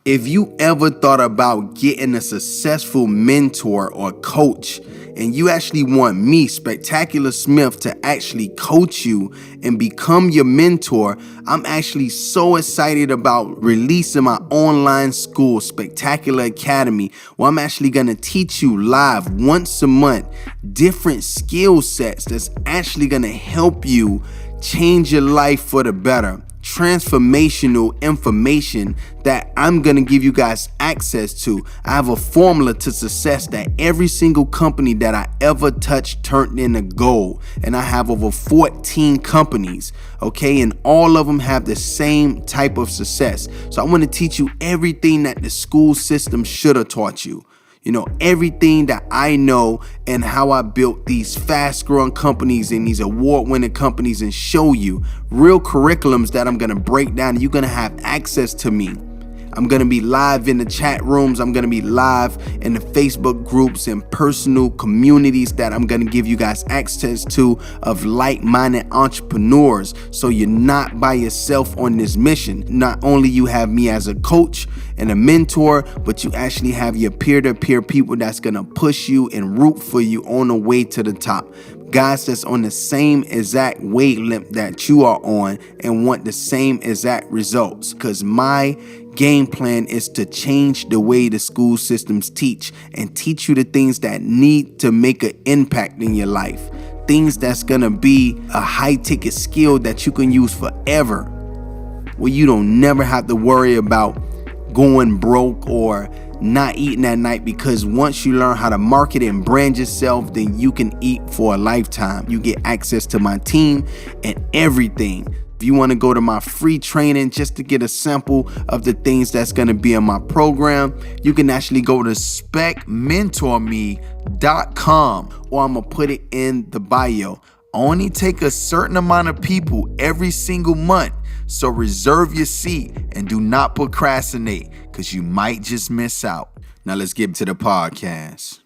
If you ever thought about getting a successful mentor or coach, and you actually want me, Spectacular Smith, to actually coach you and become your mentor, I'm actually so excited about releasing my online school, Spectacular Academy, where I'm actually going to teach you live once a month different skill sets that's actually going to help you change your life for the better. Transformational information that I'm going to give you guys access to. I have a formula to success that every single company that I ever touched turned into gold. And I have over 14 companies, okay? And all of them have the same type of success. So I want to teach you everything that the school system should have taught you. You know, everything that I know and how I built these fast-growing companies and these award-winning companies, and show you real curriculums that I'm going to break down, and you're going to have access to me. I'm going to be live in the chat rooms. I'm going to be live in the Facebook groups and personal communities that I'm going to give you guys access to of like-minded entrepreneurs. So you're not by yourself on this mission. Not only you have me as a coach and a mentor, but you actually have your peer-to-peer people that's going to push you and root for you on the way to the top. Guys that's on the same exact wavelength that you are on and want the same exact results. Because my game plan is to change the way the school systems teach and teach you the things that need to make an impact in your life. Things that's going to be a high-ticket skill that you can use forever, where you don't never have to worry about going broke or not eating at night, because once you learn how to market and brand yourself, then you can eat for a lifetime. You get access to my team and everything. If you want to go to my free training just to get a sample of the things that's going to be in my program, you can actually go to specmentorme.com, or I'm going to put it in the bio. Only take a certain amount of people every single month. So reserve your seat and do not procrastinate, because you might just miss out. Now let's get to the podcast.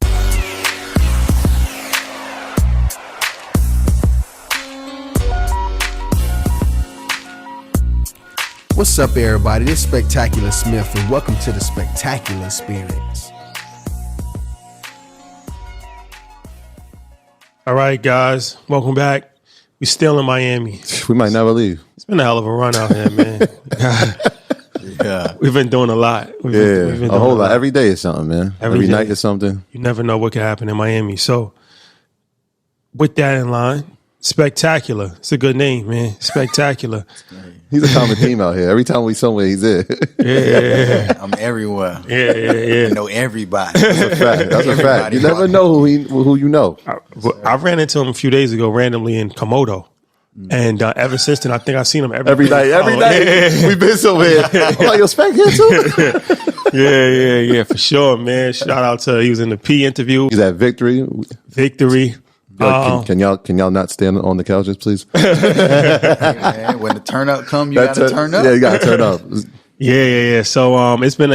What's up, everybody? This is Spectacular Smith, and welcome to the Spectacular Experience. All right, guys, welcome back. We still in Miami. We might never leave. It's been a hell of a run out here, man. Yeah, we've been doing a lot. We've been a whole lot. Every day is something, man. Every night is something. You never know what can happen in Miami. So, with that in line, Spectacular. It's a good name, man. Spectacular. He's a common theme out here. Every time we somewhere, he's there. Yeah. I'm everywhere. Yeah. I know everybody. That's a fact. That's a fact. You never know who you know. I ran into him a few days ago randomly in Komodo. And ever since then, I think I've seen him every night. Every night. Yeah. We've been somewhere. I'm like, yo, Spec here too? Yeah, for sure, man. Shout out to, he was in the P interview. He's at Victory. Can y'all not stand on the couches, please? Man, when the turn up come, you gotta turn up. Yeah, you gotta turn up. Yeah. So it's been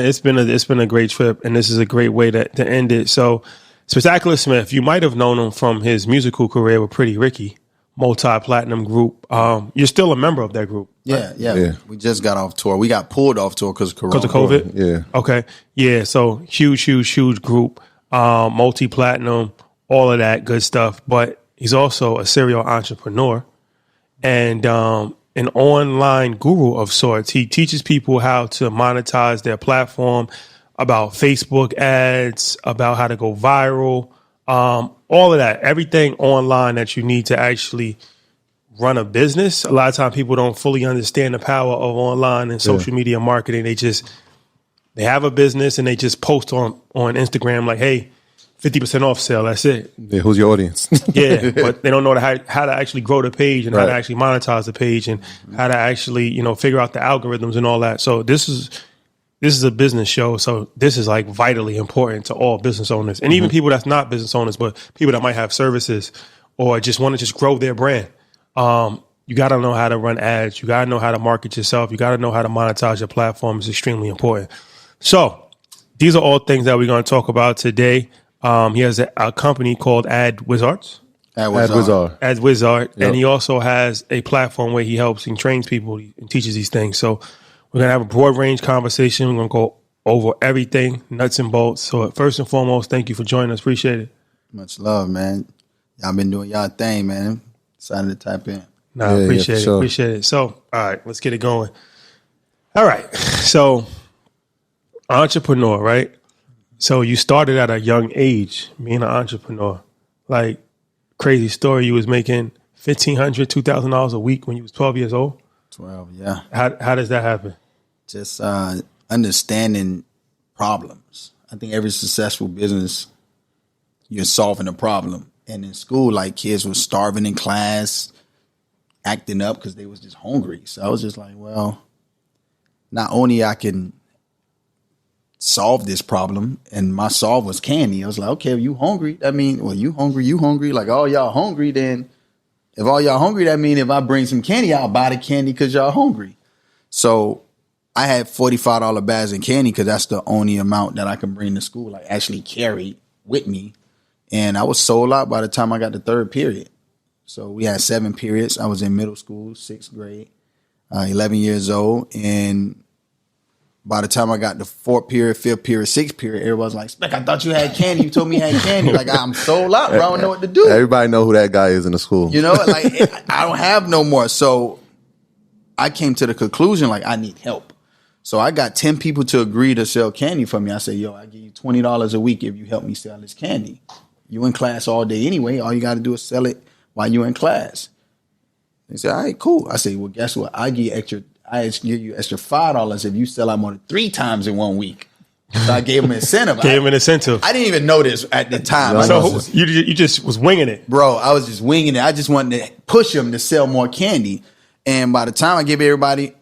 a great trip, and this is a great way to end it. So Spectacular Smith, you might have known him from his musical career with Pretty Ricky, multi-platinum group. You're still a member of that group. Right? Yeah. We just got off tour. We got pulled off tour because of COVID. Yeah. Okay. Yeah. So huge group, multi-platinum, all of that good stuff. But he's also a serial entrepreneur and an online guru of sorts. He teaches people how to monetize their platform, about Facebook ads, about how to go viral, all of that, everything online that you need to actually run a business. A lot of times people don't fully understand the power of online and social media marketing. They have a business and they just post on Instagram like, hey, 50% off sale. That's it. Yeah, who's your audience? Yeah, but they don't know how to actually grow the page and how to actually monetize the page and how to actually, figure out the algorithms and all that. So this is a business show. So this is like vitally important to all business owners and even people that's not business owners, but people that might have services or just want to just grow their brand. You got to know how to run ads. You got to know how to market yourself. You got to know how to monetize your platform. It's extremely important. So these are all things that we're going to talk about today. He has a company called AdWizards. AdWizard. Yep. And he also has a platform where he helps and trains people and teaches these things. So we're going to have a broad range conversation. We're going to go over everything, nuts and bolts. So first and foremost, thank you for joining us. Appreciate it. Much love, man. Y'all been doing y'all thing, man. Excited to type in. Nah, Yeah, appreciate for it. sure. Appreciate it. So, all right, let's get it going. All right. So, entrepreneur, right? So you started at a young age being an entrepreneur. Like, crazy story. You was making $1,500, $2,000 a week when you was 12 years old. 12, yeah. How does that happen? Just understanding problems. I think every successful business, you're solving a problem. And in school, like, kids were starving in class, acting up because they was just hungry. So I was just like, well, not only I can solve this problem, and my solve was candy. I was like, okay, if you hungry, that mean, well, you hungry. Like, all y'all hungry, then if all y'all hungry, that mean if I bring some candy, I'll buy the candy because y'all hungry. So I had $45 bags of candy because that's the only amount that I can bring to school, like actually carry with me. And I was sold out by the time I got the third period. So we had 7 periods. I was in middle school, 6th grade, 11 years old. And by the time I got the 4th period, 5th period, 6th period, everybody's like, Speck, I thought you had candy. You told me you had candy. Like, I'm sold out, bro. I don't know what to do. Everybody know who that guy is in the school. You know, like, I don't have no more. So I came to the conclusion, like, I need help. So I got 10 people to agree to sell candy for me. I said, yo, I give you $20 a week if you help me sell this candy. You in class all day anyway. All you got to do is sell it while you in class. They said, all right, cool. I said, well, guess what? I give you extra $5 if you sell out more than 3 times in 1 week. So I gave him an incentive. Gave him an incentive. I didn't even know this at the time. So you just was winging it. Bro, I was just winging it. I just wanted to push them to sell more candy. And by the time I gave everybody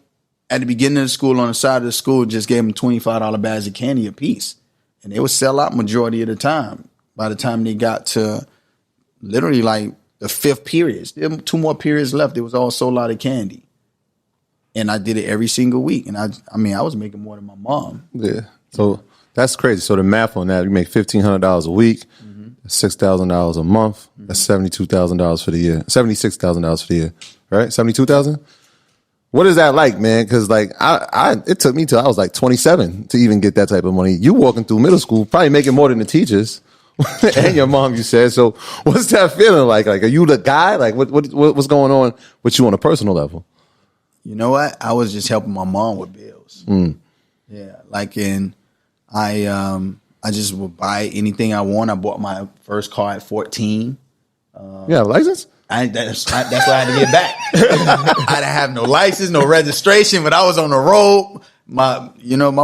at the beginning of the school, on the side of the school, just gave them $25 bags of candy a piece. And they would sell out majority of the time. By the time they got to literally like the 5th periods, there were 2 more periods left. It was all sold out of candy. And I did it every single week. And I was making more than my mom. Yeah. So that's crazy. So the math on that, you make $1,500 a week, $6,000 a month. That's $72,000 for the year. $76,000 for the year, right? $72,000. What is that like, man? Because like it took me till I was like 27 to even get that type of money. You walking through middle school, probably making more than the teachers and your mom. You said so. What's that feeling like? Like, are you the guy? Like, what's going on with you on a personal level? You know what? I was just helping my mom with bills. Yeah, like I just would buy anything I want. I bought my first car at 14. You got a license? That's why I had to get back. I didn't have no license, no registration, but I was on the road. My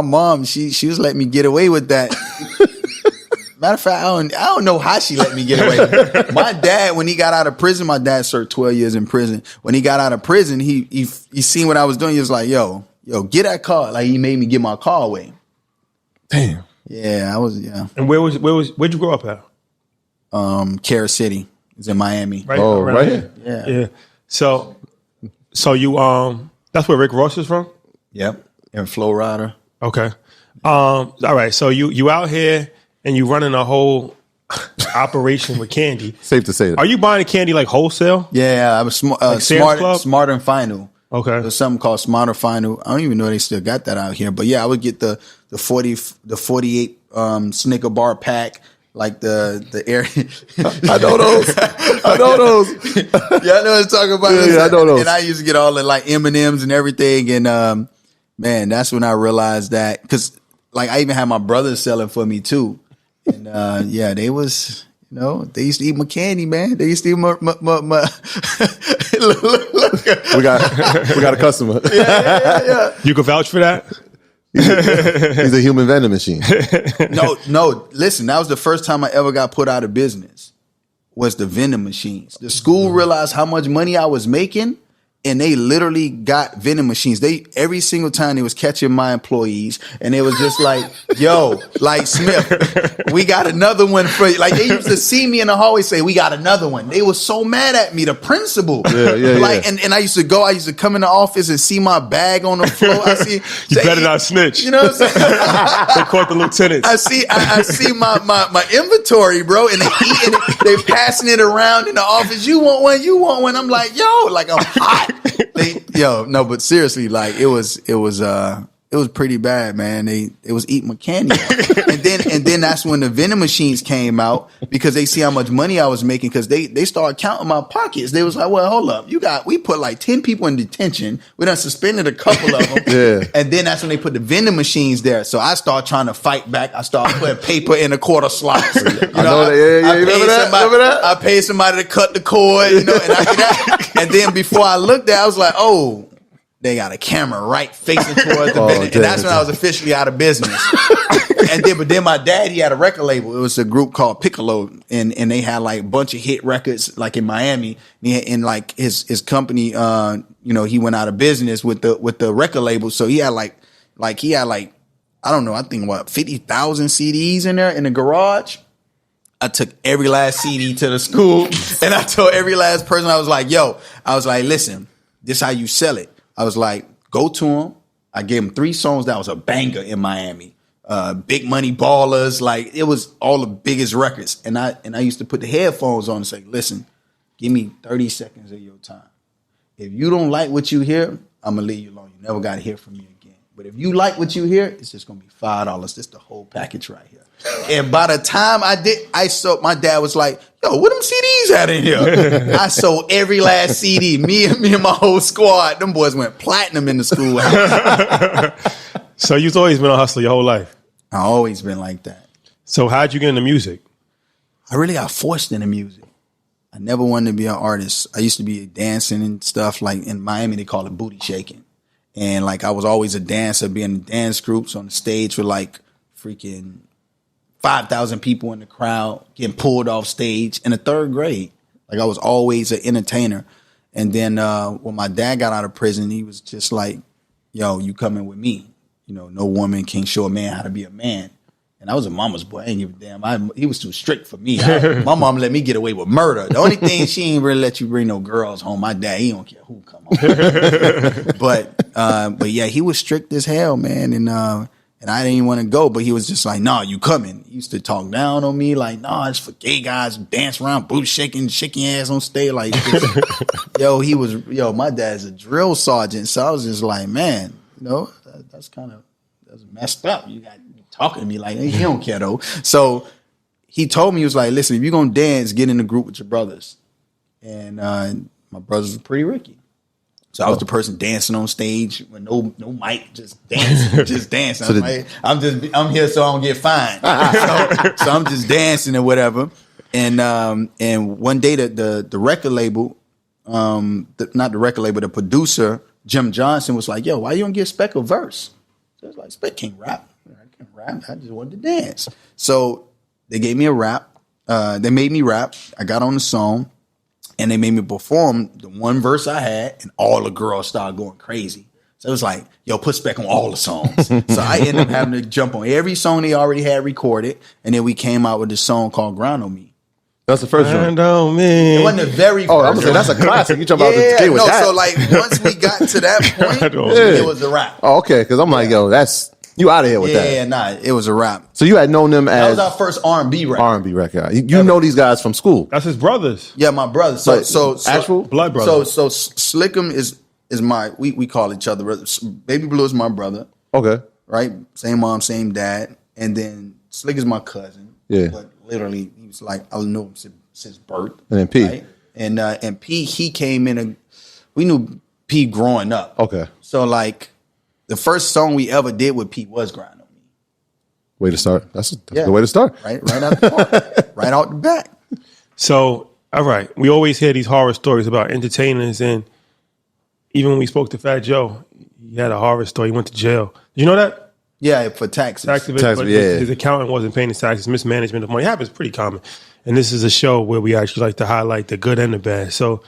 mom, she was letting me get away with that. Matter of fact, I don't know how she let me get away with it. My dad, when he got out of prison, my dad served 12 years in prison. When he got out of prison, he seen what I was doing. He was like, yo, get that car. Like, he made me give my car away. Damn. Yeah, yeah. And where'd you grow up at? Carol City. It's in Miami. Right, Oh, around right here? here? Yeah. Yeah. So you that's where Rick Ross is from? Yep. In Florida. Okay. All right. So you out here and you running a whole operation with candy. Safe to say that. Are you buying the candy like wholesale? Yeah, I was Sam's Club? Smarter and Final. Okay. There's something called Smarter Final. I don't even know they still got that out here. But yeah, I would get the 48 Snicker bar pack, like the air. I know those. I know those. Yeah, I know what I'm talking about. Yeah, I know those. And I used to get all the like M&Ms and everything. And man, that's when I realized that, because like I even had my brothers selling for me too. And yeah, they was, they used to eat my candy, man. They used to eat my look. We got a customer. Yeah. You can vouch for that? He's a human vending machine. No. Listen, that was the first time I ever got put out of business, was the vending machines. The school realized how much money I was making, and they literally got vending machines. They, every single time, they was catching my employees, and they was just like, yo, like, Smith, we got another one for you. Like, they used to see me in the hallway say, we got another one. They was so mad at me, the principal. Yeah. Like, and I used to come in the office and see my bag on the floor. I see, You better not snitch. you know what I'm saying? They caught the lieutenants. I see my inventory, bro, and they eating it, they passing it around in the office. You want one? I'm like, yo, like, I'm hot. No, but seriously, like, it was It was pretty bad, man. It was eating my candy. and then that's when the vending machines came out because they see how much money I was making because they started counting my pockets. They was like, well, hold up. We put like 10 people in detention. We done suspended a couple of them. Yeah. And then that's when they put the vending machines there. So I started trying to fight back. I started putting paper in a quarter slots. You know, you remember that? I paid somebody to cut the cord, and after that. And then before I looked at it, I was like, oh, they got a camera right facing towards the vending. And that's when I was officially out of business. But then my dad, he had a record label. It was a group called Piccolo, and they had like a bunch of hit records like in Miami. And like his company, he went out of business with the record label. So he had like I don't know, I think 50,000 CDs in there in the garage. I took every last CD to the school, and I told every last person, I was like, listen, this is how you sell it. I was like, go to them. I gave them 3 songs that was a banger in Miami. Big Money Ballers, like it was all the biggest records. And I used to put the headphones on and say, listen, give me 30 seconds of your time. If you don't like what you hear, I'm gonna leave you alone. You never gotta hear from me again. But if you like what you hear, it's just gonna be $5. This the whole package right here. And by the time I sold, my dad was like, yo, what them CDs at in here? I sold every last CD. Me and my whole squad, them boys went platinum in the schoolhouse. So you've always been a hustler your whole life? I always been like that. So how'd you get into music? I really got forced into music. I never wanted to be an artist. I used to be dancing and stuff. Like in Miami, they call it booty shaking. And like I was always a dancer, being in dance groups on the stage with like freaking 5,000 people in the crowd, getting pulled off stage in the 3rd grade. Like I was always an entertainer. And then when my dad got out of prison, he was just like, yo, you coming with me. No woman can show a man how to be a man. And I was a mama's boy. I ain't give a damn. He was too strict for me. My mom let me get away with murder. The only thing, she ain't really let you bring no girls home. My dad, he don't care who come home. But yeah, he was strict as hell, man. And I didn't even want to go, but he was just like, nah, you coming. He used to talk down on me like, nah, it's for gay guys, dance around, booty shaking ass on stage. Like, my dad's a drill sergeant. So I was just like, man, that's messed up. You got talking to me like, he don't care though. So he told me, he was like, listen, if you're going to dance, get in a group with your brothers. And my brothers were pretty Ricky. So I was the person dancing on stage with no mic, just dancing. I'm here so I don't get fined. so I'm just dancing or whatever. And one day the record label, not the record label, the producer, Jim Johnson, was like, yo, why you don't give Speck a verse? So I was like, Speck can't rap. I can't rap. I just wanted to dance. So they gave me a rap. They made me rap. I got on the song. And they made me perform the one verse I had, and all the girls started going crazy. So it was like, yo, put Speck on all the songs. So I ended up having to jump on every song they already had recorded. And then we came out with this song called Grind on Me. That's the first one. Grind on me. It wasn't the very first. Oh, I'm saying that's a classic. You talking about the kid with that. So like once we got to that point, it was a rap. Oh, okay. Because I'm like, yo, you out of here with that. Yeah, nah, it was a rap. So you had known them That as was our first R&B record. R&B record. You know these guys from school. That's his brothers. Yeah, my brother. So actual blood brother. So Slickum is my we call each other. Baby Blue is my brother. Okay. Right? Same mom, same dad. And then Slick is my cousin. Yeah. But literally he was like, I know him since birth. And then P. Right? And P, he came in we knew P growing up. Okay. So like the first song we ever did with P was Grind on Me. Way to start. That's the way to start. Right out the right out the back. So, all right, we always hear these horror stories about entertainers, and even when we spoke to Fat Joe, he had a horror story. He went to jail. Did you know that? Yeah, for taxes. But his accountant wasn't paying his taxes. Mismanagement of money happens pretty common. And this is a show where we actually like to highlight the good and the bad. So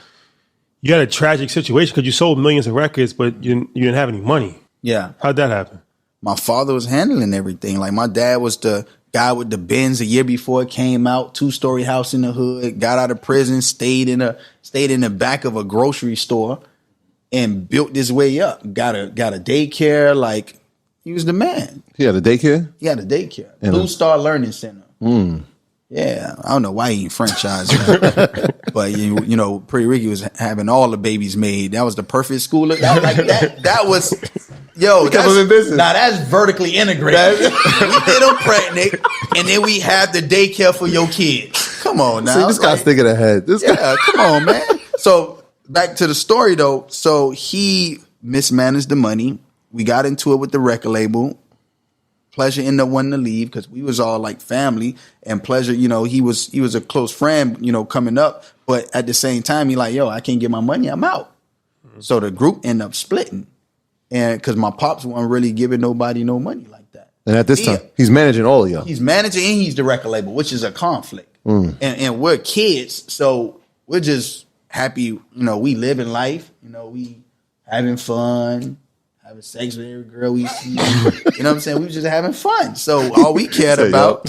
you had a tragic situation because you sold millions of records, but you didn't have any money. Yeah. How'd that happen? My father was handling everything. Like my dad was the guy with the Benz a year before it came out, 2-story house in the hood, got out of prison, stayed in the back of a grocery store and built his way up. Got a daycare. Like he was the man. He had a daycare? He had a daycare. Blue Star Learning Center. Yeah, I don't know why he ain't franchised, but you know, Pretty Ricky was having all the babies made. That was the perfect school. That was, yo, kept them in business. now that's vertically integrated. We did them pregnant, and then we have the daycare for your kids. Come on now, See, this guy's thinking ahead. This guy. yeah, come on, man. So back to the story though. So he mismanaged the money. We got into it with the record label. Pleasure ended up wanting to leave because we was all like family, and Pleasure, you know, he was a close friend, you know, coming up. But at the same time, he like, yo, I can't get my money, I'm out. So the group ended up splitting, and because my pops wasn't really giving nobody no money like that. And at this time, he's managing all of y'all. He's managing and he's the record label, which is a conflict. And we're kids, so we're just happy, you know, we living life, you know, we having fun. Having sex with every girl we see. You know what I'm saying? We was just having fun. So all we cared about,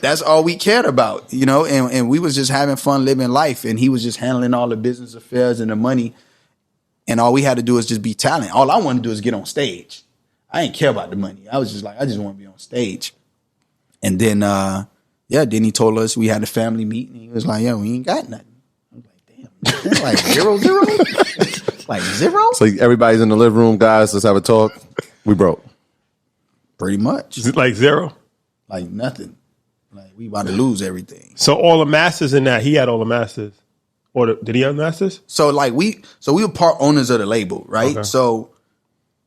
that's all we cared about, you know? And we was just having fun living life. And he was just handling all the business affairs and the money. And all we had to do is just be talent. All I wanted to do is get on stage. I didn't care about the money. I was just like, I just want to be on stage. And then, then he told us we had a family meeting. He was like, yo, we ain't got nothing. I was like, damn, that's like 0, 0? Like 0? So everybody's in the living room, guys. Let's have a talk. We broke. Pretty much. Is it like 0? Like nothing. Like we about to lose everything. So all the masters in that, he had all the masters. Or did he have masters? So like we were part owners of the label, right? Okay. So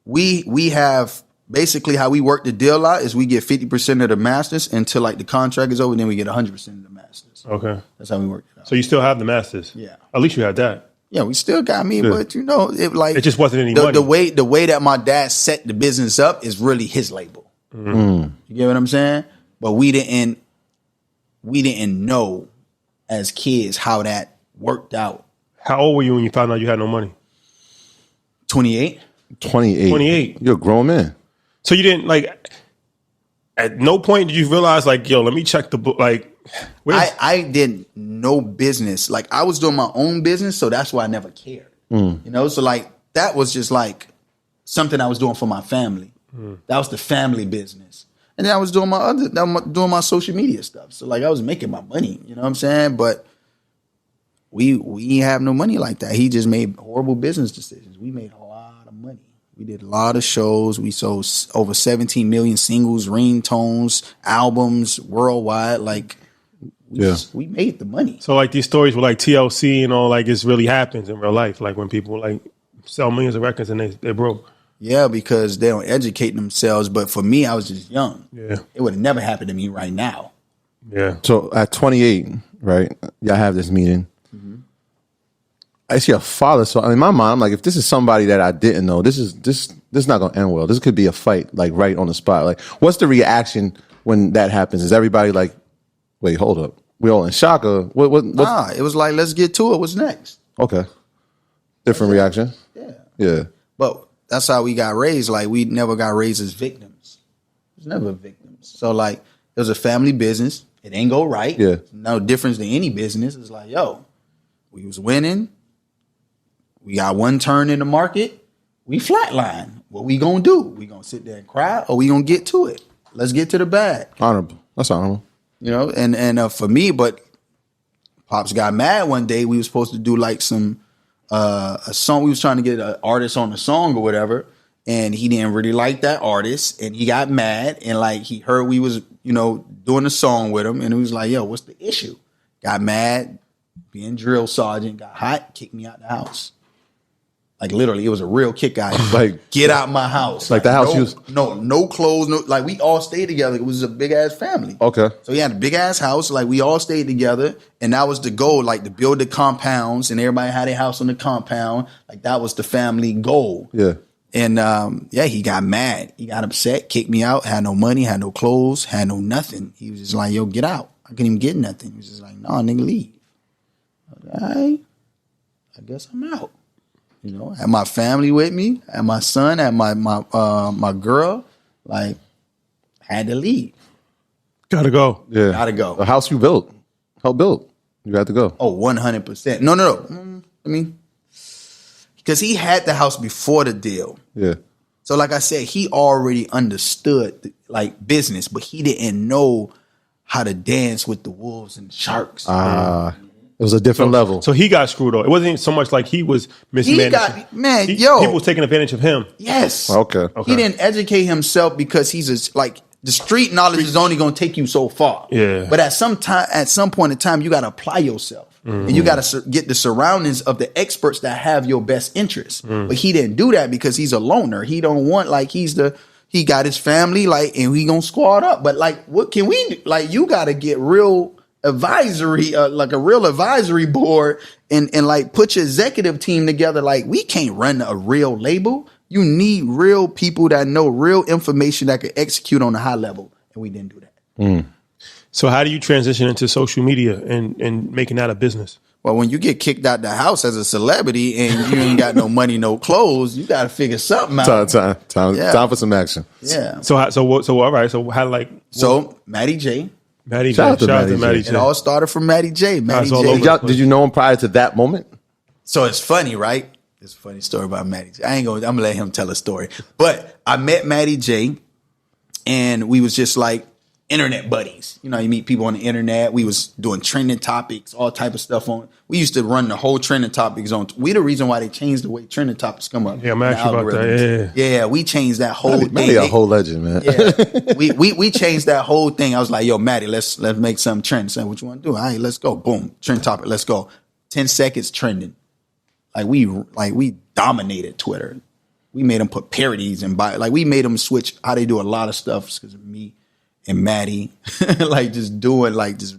we have basically how we work the deal out is we get 50% of the masters until like the contract is over, then we get 100% of the masters. Okay. That's how we work it out. So you still have the masters? Yeah. At least you had that. Yeah, we still got me, but you know, it just wasn't any the, money. The way that my dad set the business up is really his label. You get what I'm saying? But we didn't know as kids how that worked out. How old were you when you found out you had no money? 28. 28. 28. You're a grown man. So you didn't like. At no point did you realize like, yo, let me check the book. Like, I did no business. Like I was doing my own business, so that's why I never cared. You know, so like that was just like something I was doing for my family. That was the family business. And then I was doing my social media stuff. So like I was making my money, you know what I'm saying? But we have no money like that. He just made horrible business decisions. We made a lot of money. We did a lot of shows. We sold over 17 million singles, ringtones, albums worldwide. Like, we made the money. So like these stories with like TLC and all, like it really happens in real life. Like when people like sell millions of records and they're broke. Yeah, because they don't educate themselves. But for me, I was just young. Yeah. It would have never happened to me right now. Yeah. So at 28, right, y'all have this meeting. I see a father. So in my mind, I'm like, if this is somebody that I didn't know, this is not going to end well. This could be a fight, like right on the spot. Like, what's the reaction when that happens? Is everybody like, wait, hold up, we all in shock? Or what? Nah, it was like, let's get to it. What's next? Okay, different reaction. Yeah. But that's how we got raised. Like we never got raised as victims. It was never victims. So like, it was a family business. It ain't go right. Yeah. No difference than any business. It's like, yo, we was winning. We got one turn in the market. We flatline. What we gonna do? We gonna sit there and cry, or we gonna get to it? Let's get to the bag. Honorable. That's honorable. You know, and for me, but Pops got mad one day. We were supposed to do like some a song. We was trying to get an artist on the song or whatever, and he didn't really like that artist, and he got mad, and like he heard we was, you know, doing a song with him, and he was like, "Yo, what's the issue?" Got mad, being drill sergeant, got hot, kicked me out the house. Like literally, it was a real kick out. Like, get out my house. Like the house you was... No clothes. No, like we all stayed together. It was a big ass family. Okay. So he had a big ass house. Like we all stayed together, and that was the goal. Like to build the compounds, and everybody had a house on the compound. Like that was the family goal. Yeah. And he got mad. He got upset. Kicked me out. Had no money. Had no clothes. Had no nothing. He was just like, "Yo, get out." I couldn't even get nothing. He was just like, "Nah, nigga, leave." I was like, all right. I guess I'm out. You know, had my family with me, had my son, had my girl, like, had to leave. Gotta go. Yeah. Gotta go. The house you built, helped build. You had to go. Oh, 100%. No. I mean, because he had the house before the deal. Yeah. So like I said, he already understood like business, but he didn't know how to dance with the wolves and sharks. It was a different level. So he got screwed over. It wasn't even so much like he was mismanaged. People was taking advantage of him. Yes. Okay. He didn't educate himself because he's like the street knowledge is only going to take you so far. Yeah. But at some point in time, you got to apply yourself. And you got to get the surroundings of the experts that have your best interests. But he didn't do that because he's a loner. He don't want like he got his family like and we gonna squad up. But like what can we do? Like you got to get real advisory like a real advisory board and like put your executive team together. Like we can't run a real label. You need real people that know real information that can execute on a high level. And we didn't do that. So how do you transition into social media and making that a business? Well, when you get kicked out the house as a celebrity and you ain't got no money, no clothes, you got to figure something out. Time for some action. Yeah. So all right. So how Matty J. Shout out to Matty J. It all started from Matty J. Did you know him prior to that moment? So it's funny, right? It's a funny story about Matty J. I'm gonna let him tell a story. But I met Matty J. and we was just like internet buddies. You know, you meet people on the internet. We was doing trending topics, all type of stuff on. We used to run the whole trending topics on. We the reason why they changed the way trending topics come up. Yeah, I'm actually about that. Yeah, we changed that whole thing. Matty a whole legend, man. Yeah, we changed that whole thing. I was like, yo, Matty, let's make something trend. Say, what you want to do? All right, let's go. Boom, trend topic. Let's go. 10 seconds trending. Like we dominated Twitter. We made them put parodies and we made them switch how they do a lot of stuff because of me and Matty, just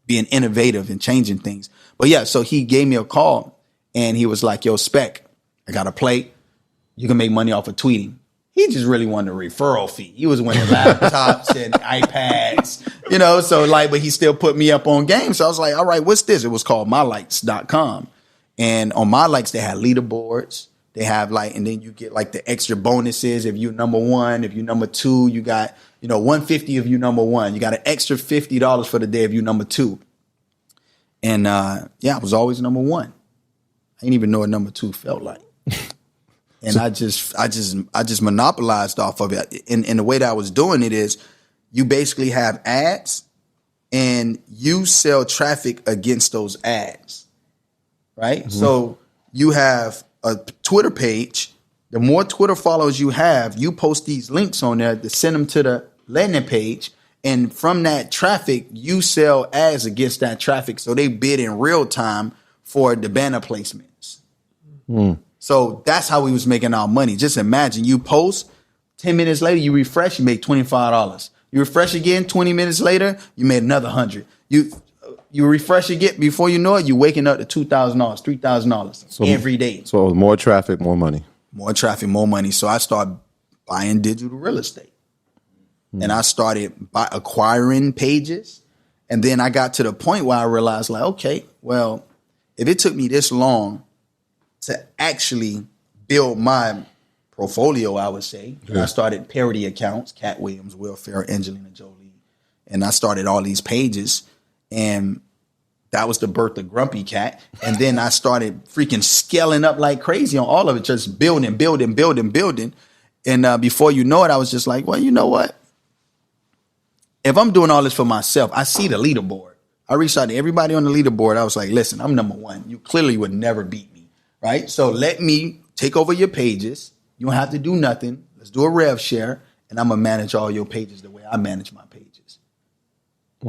being innovative and changing things. But yeah, so he gave me a call and he was like, yo, Spec, I got a plate. You can make money off of tweeting. He just really wanted a referral fee. He was winning laptops and iPads, but he still put me up on games. So I was like, all right, what's this? It was called mylikes.com. And on My Likes, they had leaderboards. They have and then you get the extra bonuses. If you're number one, if you're number two, you got, $150 if you're number one. You got an extra $50 for the day if you're number two. And I was always number one. I didn't even know what number two felt like. And I just monopolized off of it. And the way that I was doing it is you basically have ads and you sell traffic against those ads. Right? Mm-hmm. So you have a Twitter page. The more Twitter followers you have, you post these links on there to send them to the landing page. And from that traffic, you sell ads against that traffic. So they bid in real time for the banner placements. So that's how we was making our money. Just imagine you post 10 minutes later, you refresh, you make $25. You refresh again, 20 minutes later, you made another $100. You refresh again, before you know it, you're waking up to $2,000, $3,000 every day. So it was more traffic, more money. More traffic, more money. So I started buying digital real estate. And I started acquiring pages. And then I got to the point where I realized okay, well, if it took me this long to actually build my portfolio, I would say, I started parody accounts, Cat Williams, Will Ferrell, Angelina Jolie. And I started all these pages. And that was the birth of Grumpy Cat. And then I started freaking scaling up like crazy on all of it, just building. And before you know it, I was just like, well, you know what? If I'm doing all this for myself, I see the leaderboard. I reached out to everybody on the leaderboard. I was like, listen, I'm number one. You clearly would never beat me, right? So let me take over your pages. You don't have to do nothing. Let's do a rev share. And I'm going to manage all your pages the way I manage my pages.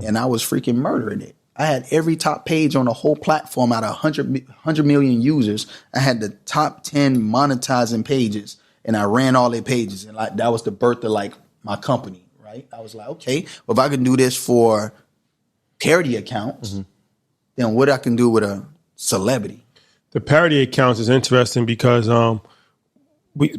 And I was freaking murdering it. I had every top page on the whole platform out of 100 million users. I had the top 10 monetizing pages, and I ran all their pages. And that was the birth of my company, right? I was like, okay, well, if I can do this for parody accounts, then what I can do with a celebrity. The parody accounts is interesting because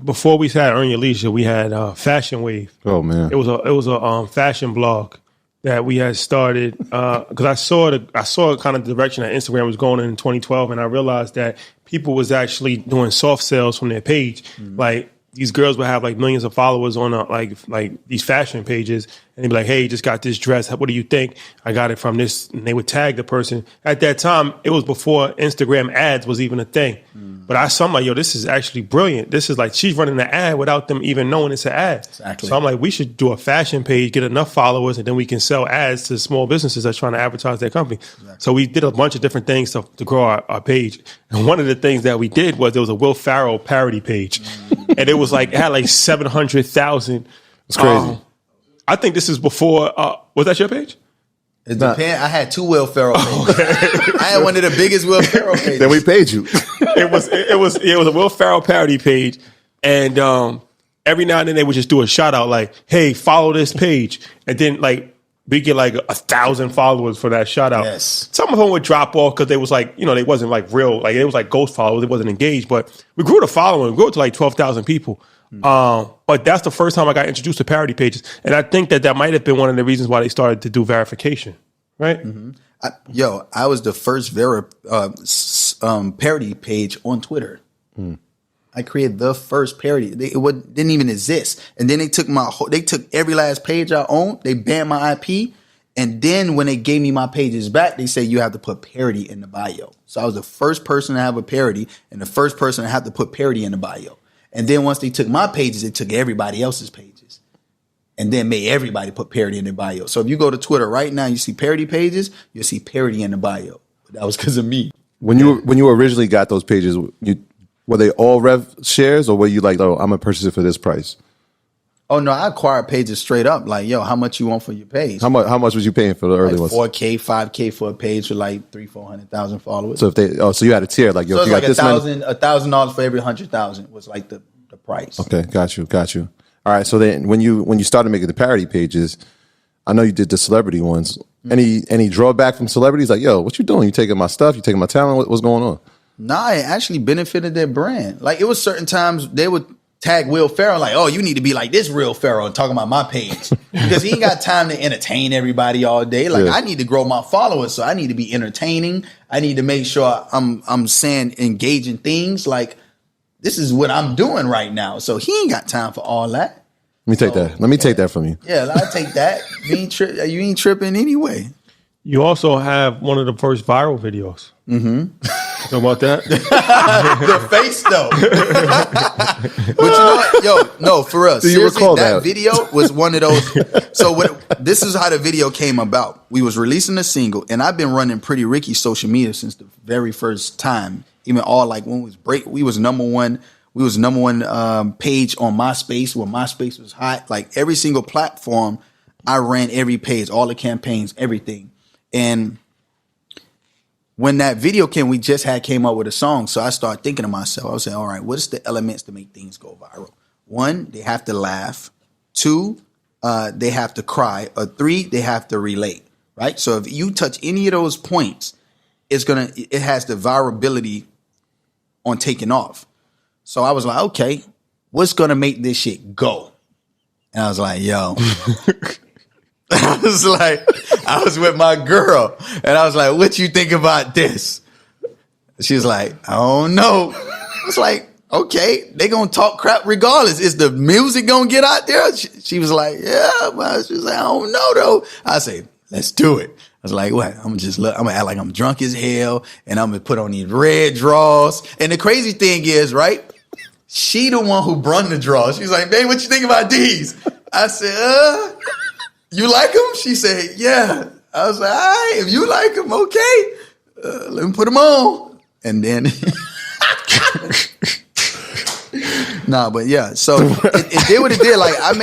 before we had Earn Your Leisure, we had Fashion Wave. Oh man, it was a fashion blog that we had started because I saw kind of the direction that Instagram was going in 2012, and I realized that people was actually doing soft sales from their page. Like these girls would have millions of followers on like these fashion pages, and they'd be like, hey, just got this dress. What do you think? I got it from this. And they would tag the person. At that time, it was before Instagram ads was even a thing. But I'm like, yo, this is actually brilliant. This is like, she's running the ad without them even knowing it's an ad. Exactly. So I'm like, we should do a fashion page, get enough followers, and then we can sell ads to small businesses that's trying to advertise their company. Exactly. So we did a bunch of different things to grow our page. And one of the things that we did was there was a Will Ferrell parody page. And it was like, it had like 700,000. It's crazy. I think this is before, was that your page? It depends. I had 2 Will Ferrell pages. I had one of the biggest Will Ferrell pages. Then we paid you. It was a Will Ferrell parody page, and every now and then they would just do a shout out like, "Hey, follow this page," and then like we get like 1,000 followers for that shout out. Yes. Some of them would drop off because they was like, they wasn't like real, like it was like ghost followers. It wasn't engaged, but we grew the following. We grew it to like 12,000 people. But that's the first time I got introduced to parody pages, and I think that might have been one of the reasons why they started to do verification, right? Mm-hmm. I was the first parody page on Twitter. I created the first parody. It didn't even exist, and then they took every last page I owned. They banned my IP, and then when they gave me my pages back, they said you have to put parody in the bio. So I was the first person to have a parody, and the first person to have to put parody in the bio. And then once they took my pages, they took everybody else's pages and then made everybody put parody in their bio. So if you go to Twitter right now, you see parody pages, you'll see parody in the bio. But that was because of me. When you originally got those pages, were they all rev shares, or were you like, oh, I'm gonna purchase it for this price? Oh no, I acquired pages straight up. Like, yo, how much you want for your page? How much was you paying for the early ones? 4K, 5K for a page with like 300,000-400,000 followers. So so you had a tier, like, yo, so if it's you like got $1,000 for every 100,000 was like the price. Okay, got you. All right, so then when you started making the parody pages, I know you did the celebrity ones. Any drawback from celebrities? Like, yo, what you doing? You taking my stuff? You taking my talent? What's going on? Nah, it actually benefited their brand. Like, it was certain times they would tag Will Ferrell like, oh, you need to be like this Will Ferrell and talking about my page because he ain't got time to entertain everybody all day. Like, I need to grow my followers, so I need to be entertaining. I need to make sure I'm saying engaging things. Like, this is what I'm doing right now. So he ain't got time for all that. Let me take that. Let me take that from you. Yeah, I'll take that. You ain't tripping anyway. You also have one of the first viral videos. Talk about that. The face though. But you know what? Yo, no, for real. Do you seriously, recall that that video was one of those. So this is how the video came about. We was releasing a single, and I've been running Pretty Ricky's social media since the very first time. Even all like when we was number one. We was number one page on MySpace when MySpace was hot. Like every single platform, I ran every page, all the campaigns, everything. And when that video came, we just came up with a song. So I started thinking to myself, I was saying, all right, what's the elements to make things go viral? 1, they have to laugh. 2, they have to cry. Or 3, they have to relate, right? So if you touch any of those points, it has the virality on taking off. So I was like, okay, what's going to make this shit go? And I was like, yo. I was with my girl, and I was like, what you think about this? She was like, I don't know. I was like, okay, they going to talk crap regardless. Is the music going to get out there? She was like, yeah, but she was like, I don't know though. I say, let's do it. I was like, what? I'm gonna act like I'm drunk as hell, and I'm gonna put on these red draws. And the crazy thing is, right? She the one who brung the draws. She's like, babe, what you think about these? I said, you like them? She said, yeah. I was like, all right, if you like them, okay. Let me put them on. And then, nah, but yeah. So it did what it did. Like I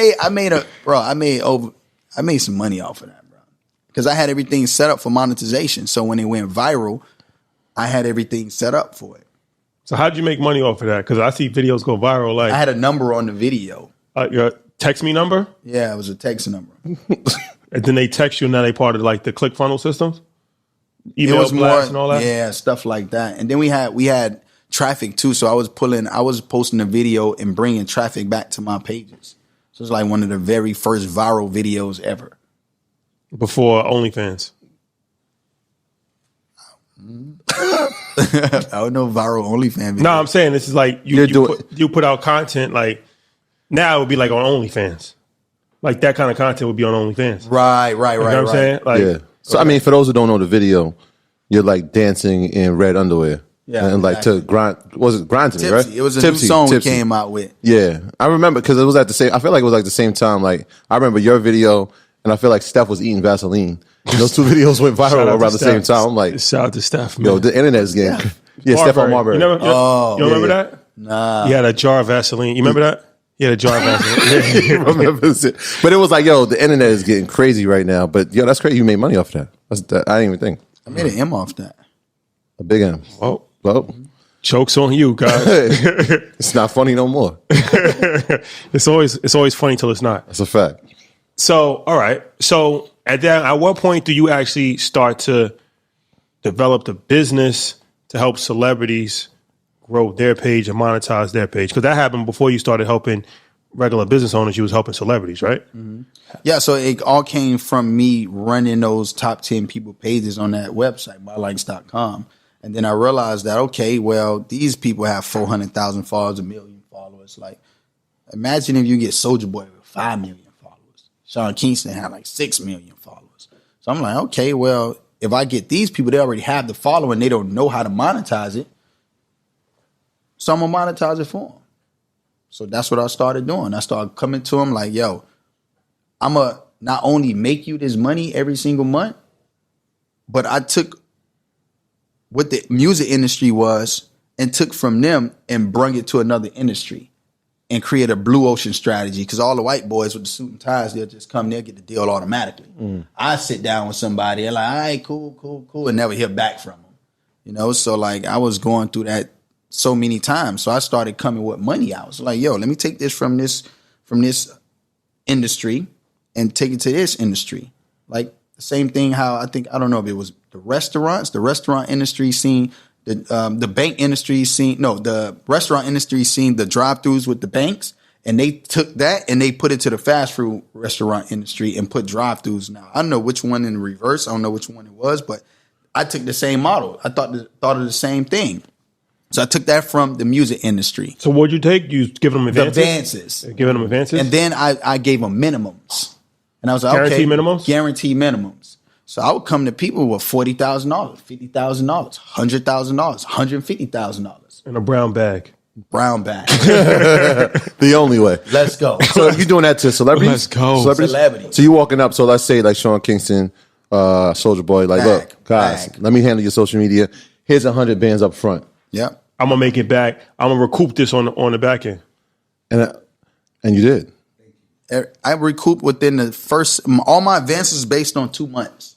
made some money off of that, bro. Because I had everything set up for monetization. So when it went viral, I had everything set up for it. So how'd you make money off of that? Because I see videos go viral. Like I had a number on the video. Your text me number? Yeah, it was a text number. And then they text you, and now they part of like the ClickFunnels systems? Email it was blast more, and all that? Yeah, stuff like that. And then we had traffic too. So I was posting a video and bringing traffic back to my pages. So it's like one of the very first viral videos ever. Before OnlyFans? I don't know viral OnlyFans video. No, I'm saying this is like you put out content like now it would be like on OnlyFans. Like that kind of content would be on OnlyFans. Right. You know what I'm saying? Like, Yeah. So I mean, for those who don't know the video, you're like dancing in red underwear. Yeah, And like to exactly. grind, was it grind to me, Tipsy. right? It was a new song we came out with. Yeah, I remember because it was at the same. I feel like it was like the same time. Like I remember your video, and I feel like Steph was eating Vaseline. And those two videos went shout viral out to around the same Steph. time. I'm like, Shout out to Steph, man. yo, the internet is getting. Yeah, Steph on Marbury. You never, you remember that? Nah. He had a jar of Vaseline. You remember that? He had a jar of Vaseline. Yeah. Remember it. But it was like, yo, the internet is getting crazy right now. But yo, that's crazy. You made money off that. I didn't even think. I made an M off that. A big M. Oh, Well, joke's on you, guys. it's not funny no more. It's always funny till it's not. That's a fact. So, all right. So, at what point do you actually start to develop the business to help celebrities grow their page and monetize their page? Because that happened before you started helping regular business owners. You was helping celebrities, right? Yeah, so it all came from me running those top 10 people pages on that website, mylikes.com. And then I realized that, okay, well, these people have 400,000 followers, 1 million followers. Like, imagine if you get Soulja Boy with 5 million followers. Sean Kingston had like 6 million followers. So I'm like, okay, well, if I get these people, they already have the following, they don't know how to monetize it. So I'm going to monetize it for them. So that's what I started doing. I started coming to them like, yo, I'm going to not only make you this money every single month, but I took what the music industry was and took from them and brung it to another industry and create a blue ocean strategy. Because all the white boys with the suit and ties, they'll just come there, get the deal automatically. I sit down with somebody, they're like, all right, cool, and never hear back from them. You know, so like I was going through that so many times. So I started coming with money. I was like, yo, let me take this from this industry and take it to this industry. Like the same thing how I don't know if it was the restaurant industry seen the bank industry seen, the restaurant industry seen the drive-thrus with the banks, and they took that and they put it to the fast food restaurant industry and put drive-thrus. Now, I don't know which one in reverse. I don't know which one it was, but I took the same model. I thought of the same thing. So I took that from the music industry. So what'd you take? You giving them advances? Advances. Giving them advances? And then I gave them minimums. And I was like, Guaranteed okay. minimums? Guaranteed minimums. So I would come to people with $40,000, $50,000, $100,000, $150,000. In a brown bag. Brown bag. The only way. Let's go. So you doing that to celebrities? Let's go. Celebrities. So you walking up. So let's say like Sean Kingston, Soulja Boy. Like, look, guys, let me handle your social media. Here's 100 bands up front, Yep. I'm gonna make it back. I'm gonna recoup this on the back end. and you did. I recoup within the first, all my advances is based on 2 months.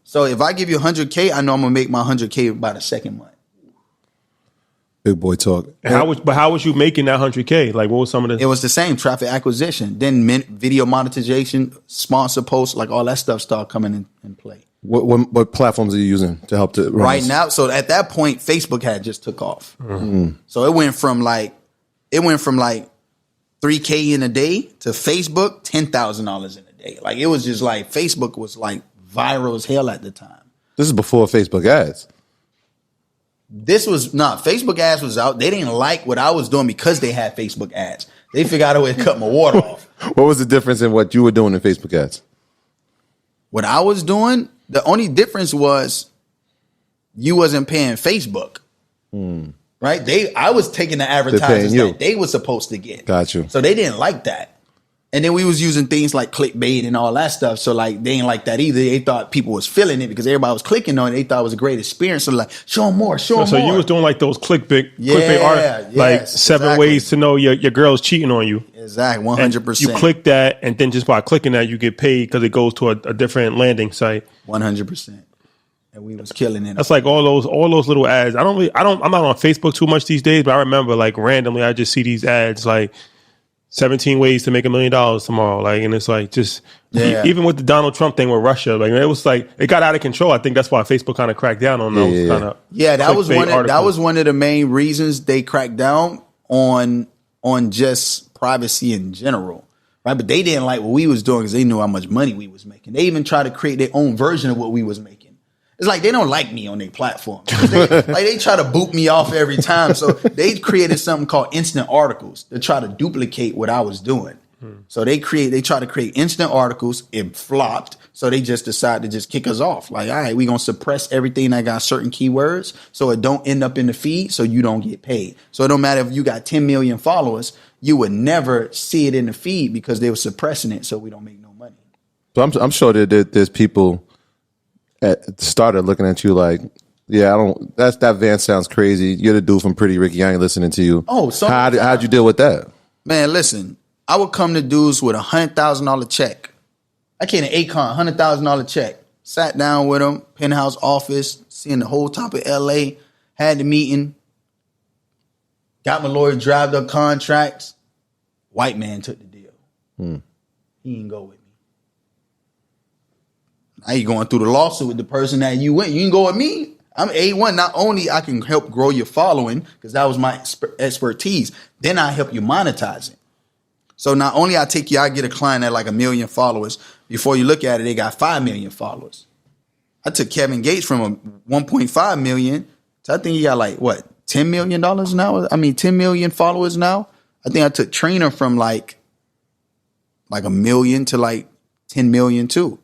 So if I give you 100K, I know I'm going to make my 100K by the second month. Big boy talk. And how was you making that 100K? Like, what was some of the? It was the same traffic acquisition. Then video monetization, sponsor posts, like all that stuff started coming in play. What platforms are you using to help to run Right this? now, so at that point, Facebook had just took off. So it went from like 3K in a day to Facebook $10,000 in a day. Like it was just like Facebook was like viral as hell at the time. This is before Facebook ads. Facebook ads was out. They didn't like what I was doing because they had Facebook ads. They figured out a way to cut my water off. What was the difference in what you were doing in Facebook ads? What I was doing, the only difference was you wasn't paying Facebook. Right? I was taking the advertisers that they were supposed to get. Got you. So they didn't like that. And then we was using things like clickbait and all that stuff. So like they didn't like that either. They thought people was feeling it because everybody was clicking on it. They thought it was a great experience. So like, show them more, show them more. So you was doing like those clickbait articles, like 7 ways to know your girl's cheating on you. Exactly, 100%. You click that, and then just by clicking that, you get paid because it goes to a different landing site. 100%. And we was killing it. That's like all those little ads. I'm not on Facebook too much these days, but I remember like randomly I just see these ads like 17 ways to make $1 million tomorrow. Like, and it's like just even with the Donald Trump thing with Russia, like it was like it got out of control. I think that's why Facebook kind of cracked down on those kind of that was one of the main reasons they cracked down on just privacy in general. Right, but they didn't like what we was doing because they knew how much money we was making. They even tried to create their own version of what we was making. It's like they don't like me on their platform. They try to boot me off every time. So they created something called instant articles to try to duplicate what I was doing. So they try to create instant articles. It flopped. So they just decide to just kick us off. Like, all right, we're going to suppress everything that got certain keywords so it don't end up in the feed so you don't get paid. So it don't matter if you got 10 million followers, you would never see it in the feed because they were suppressing it so we don't make no money. So I'm sure that there's people at the started looking at you like, yeah, that van sounds crazy. You're the dude from Pretty Ricky. I ain't listening to you. Oh, so how'd you deal with that? Man, listen, I would come to dudes with $100,000 check. I came to Akon, $100,000 check. Sat down with them, penthouse office, seeing the whole top of LA, had the meeting, got my lawyer, drive up contracts. White man took the deal. He didn't go with me. Now you going through the lawsuit with the person that you went. You can go with me. I'm A1. Not only I can help grow your following, because that was my expertise, then I help you monetize it. So not only I get a client at like 1 million followers. Before you look at it, they got 5 million followers. I took Kevin Gates from a 1.5 million to I think he got like what, $10 million now? I mean, 10 million followers now. I think I took Trina from like 1 million to like 10 million too.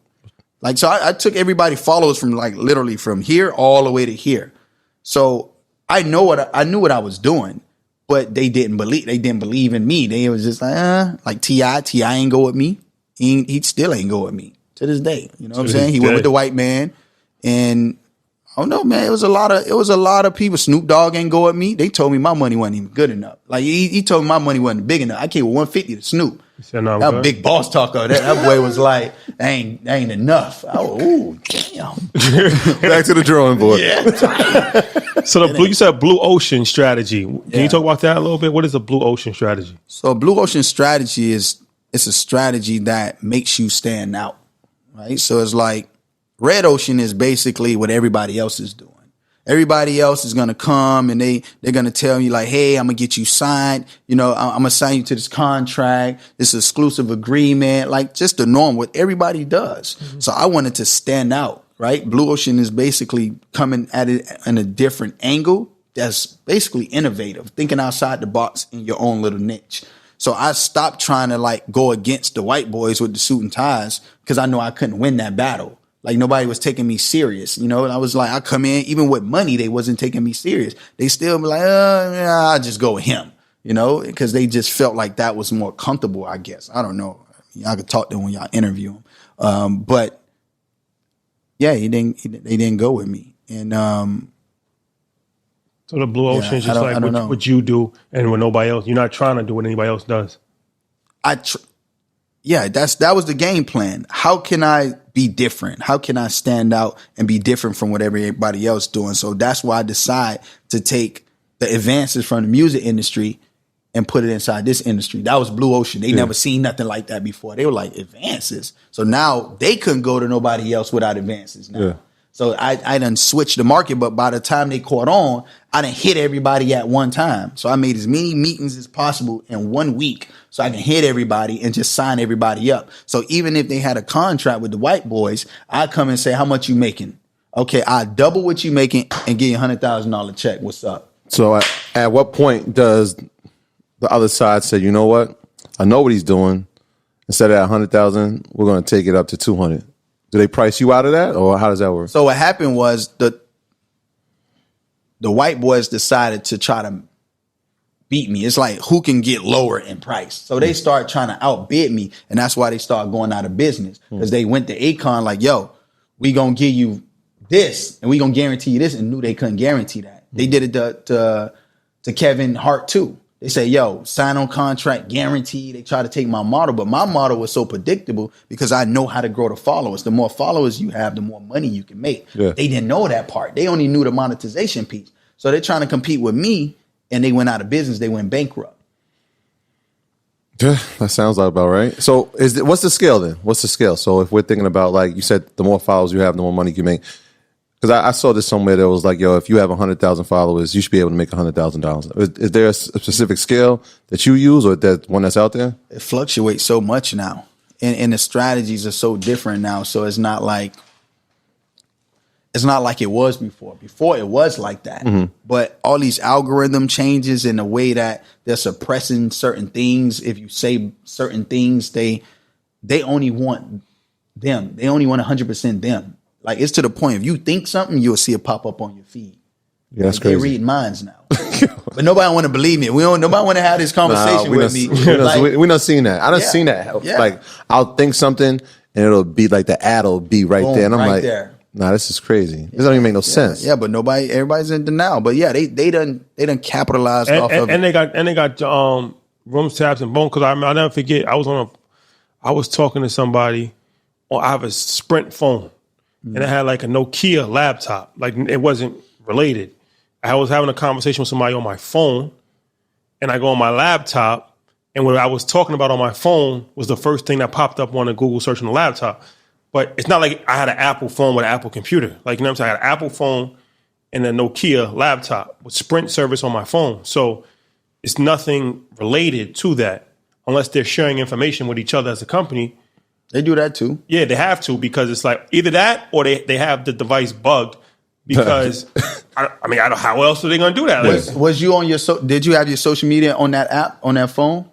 Like, so I took everybody followers from like literally from here all the way to here. So I knew what I was doing, but they didn't believe in me. They was just like T.I. ain't go with me. He still ain't go with me to this day. You know what I'm saying? He went with the white man, and I don't know, man. It was a lot of people. Snoop Dogg ain't go with me. They told me my money wasn't even good enough. Like he told me my money wasn't big enough. I came with 150 to Snoop. No, that big boss talker. That boy was like, ain't enough. Oh, damn. Back to the drawing board. Yeah. So you said blue ocean strategy. Can you talk about that a little bit? What is a blue ocean strategy? So blue ocean strategy it's a strategy that makes you stand out, right? So it's like red ocean is basically what everybody else is doing. Everybody else is going to come and they're going to tell you like, hey, I'm going to get you signed. You know, I'm going to sign you to this contract, this exclusive agreement, like just the norm, what everybody does. Mm-hmm. So I wanted to stand out, right? Blue ocean is basically coming at it in a different angle. That's basically innovative, thinking outside the box in your own little niche. So I stopped trying to like go against the white boys with the suit and ties because I know I couldn't win that battle. Like nobody was taking me serious, you know. And I was like, I come in, even with money, they wasn't taking me serious. They still be like, yeah, I'll just go with him, you know, because they just felt like that was more comfortable, I guess. I don't know. Y'all could talk to them when y'all interview them. But yeah, they didn't go with me. And so the blue ocean is just like what you do and what nobody else. You're not trying to do what anybody else does. That was the game plan. How can I be different? How can I stand out and be different from what everybody else doing? So that's why I decide to take the advances from the music industry and put it inside this industry. That was blue ocean. They never seen nothing like that before. They were like, advances. So now they couldn't go to nobody else without advances now. Yeah. So I done switched the market, but by the time they caught on, I done hit everybody at one time. So I made as many meetings as possible in 1 week so I can hit everybody and just sign everybody up. So even if they had a contract with the white boys, I come and say, how much you making? Okay, I double what you making and give you $100,000 check. What's up? So at what point does the other side say, you know what? I know what he's doing. Instead of 100,000, we're going to take it up to 200. Do they price you out of that, or how does that work? So what happened was the white boys decided to try to beat me. It's like who can get lower in price. So they start trying to outbid me, and that's why they started going out of business because they went to Akon like, "Yo, we gonna give you this, and we gonna guarantee you this," and knew they couldn't guarantee that. They did it to Kevin Hart too. They say, yo, sign on contract, guarantee. They try to take my model, but my model was so predictable because I know how to grow the followers. The more followers you have, the more money you can make. Yeah. They didn't know that part. They only knew the monetization piece. So they're trying to compete with me, and they went out of business. They went bankrupt. Yeah, that sounds about right. So what's the scale then? What's the scale? So if we're thinking about, like you said, the more followers you have, the more money you make. Because I saw this somewhere that was like, yo, if you have 100,000 followers, you should be able to make $100,000. Is there a specific scale that you use, or that one that's out there? It fluctuates so much now, and the strategies are so different now. So it's not like it's not like it was before. Before it was like that. But all these algorithm changes and the way that they're suppressing certain things. If you say certain things, they only want them. They only want 100% them. Like, it's to the point, if you think something, you'll see it pop up on your feed. Yeah, that's like, crazy. They read minds now. But nobody want to believe me. Nobody want to have this conversation with me. We done seen that. I done seen that. Yeah. Like, I'll think something and it'll be like the ad will be right Boom, there. And I'm right like, there. nah, this is crazy. This don't even make no sense. Yeah, but everybody's in denial. But yeah, they done capitalized off of it. And they got rooms, tabs, and boom. Because I'll never forget. I was talking to somebody. I have a Sprint phone, and I had like a Nokia laptop. Like, it wasn't related. I was having a conversation with somebody on my phone, and I go on my laptop, and what I was talking about on my phone was the first thing that popped up on a Google search on the laptop. But it's not like I had an Apple phone with an Apple computer. Like, you know what I'm saying? I had an Apple phone and a Nokia laptop with Sprint service on my phone. So it's nothing related to that unless they're sharing information with each other as a company. They do that too. Yeah, they have to, because it's like either that or they have the device bugged, because I don't know, how else are they going to do that? Like, Was you on your did you have your social media on that app, on that phone?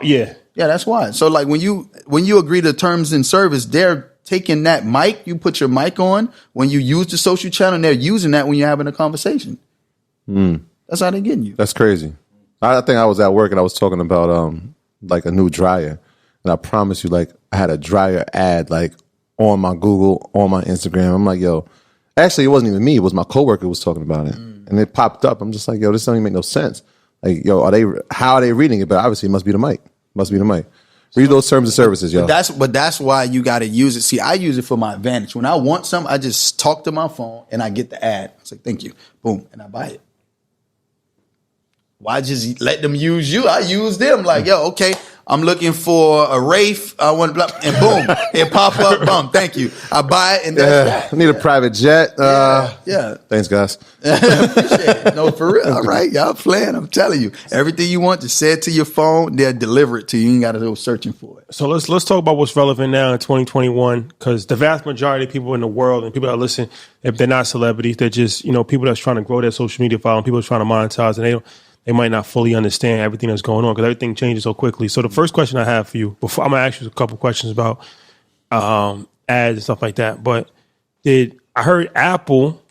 Yeah. Yeah, that's why. So like when you agree to terms and service, they're taking that mic, you put your mic on when you use the social channel, and they're using that when you're having a conversation. That's how they're getting you. That's crazy. I think I was at work and I was talking about like a new dryer. And I promise you, like, I had a dryer ad like on my Google, on my Instagram. I'm like, yo, actually, it wasn't even me. It was my coworker who was talking about it. And it popped up. I'm just like, yo, this doesn't even make no sense. Like, yo, how are they reading it? But obviously, it must be the mic. Read those terms and services, yo. But that's why you got to use it. See, I use it for my advantage. When I want something, I just talk to my phone and I get the ad. It's like, thank you. Boom. And I buy it. Why just let them use you? I use them. Like, yo, okay, I'm looking for a Wraith. I want blah, and boom, it pop up. Boom, thank you. I buy it, and that's that. I need a private jet. Yeah. Thanks, guys. Appreciate it. No, for real. All right, y'all playing. I'm telling you, everything you want, just say it to your phone. They'll deliver it to you. You ain't got to go searching for it. So let's talk about what's relevant now in 2021, because the vast majority of people in the world and people that listen, if they're not celebrities, they're just, people that's trying to grow their social media following, people that's trying to monetize, and they might not fully understand everything that's going on because everything changes so quickly. So the first question I have for you, before I'm gonna ask you a couple questions about ads and stuff like that, but I heard Apple,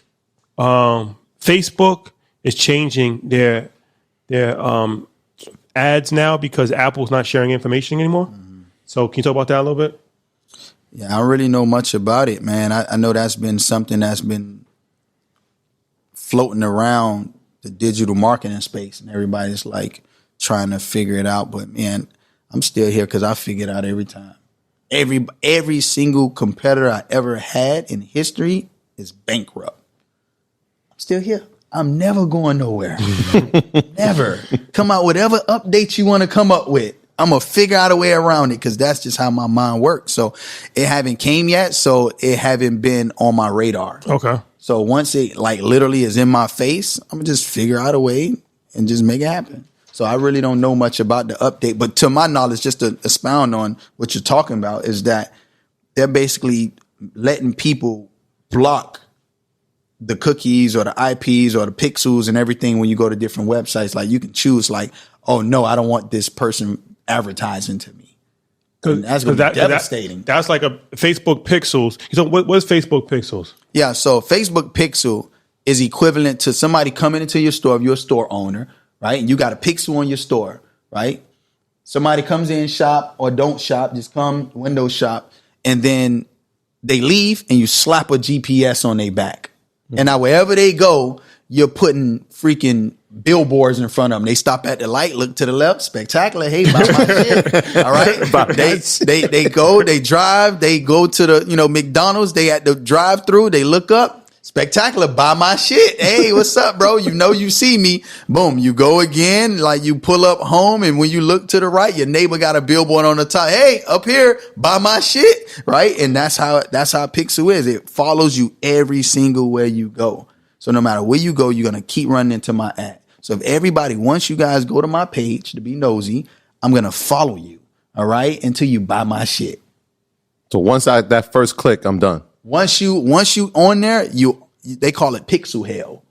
Facebook is changing their ads now because Apple's not sharing information anymore. So can you talk about that a little bit? Yeah, I don't really know much about it, man. I know that's been something that's been floating around the digital marketing space, and everybody's like trying to figure it out. But man, I'm still here because I figure it out every time. Every single competitor I ever had in history is bankrupt. I'm still here. I'm never going nowhere. Never. Come out with whatever updates you want to come up with. I'm going to figure out a way around it because that's just how my mind works. So it haven't came yet, so it haven't been on my radar. Okay. So once it like literally is in my face, I'm gonna just figure out a way and just make it happen. So I really don't know much about the update, but to my knowledge, just to expound on what you're talking about, is that they're basically letting people block the cookies or the IPs or the pixels and everything when you go to different websites. Like you can choose like, oh no, I don't want this person advertising to me. And that's going to be devastating. That's like a Facebook Pixels. So what's Facebook Pixels? Yeah, so Facebook Pixel is equivalent to somebody coming into your store if you're a store owner, right? And you got a pixel on your store, right? Somebody comes in, shop or don't shop, just come, window shop, and then they leave and you slap a GPS on their back. And now wherever they go, you're putting freaking billboards in front of them. They stop at the light, look to the left, spectacular. Hey, buy my shit. All right. They go, they drive, they go to the, McDonald's, they at the drive through, they look up, spectacular, buy my shit. Hey, what's up, bro? You see me. Boom. You go again, like you pull up home, and when you look to the right, your neighbor got a billboard on the top. Hey, up here, buy my shit. Right. And that's how Pixel is. It follows you every single where you go. So no matter where you go, you're going to keep running into my ad. So if everybody, once you guys go to my page to be nosy, I'm going to follow you. All right. Until you buy my shit. So once that first click, I'm done. Once you on there, they call it pixel hell.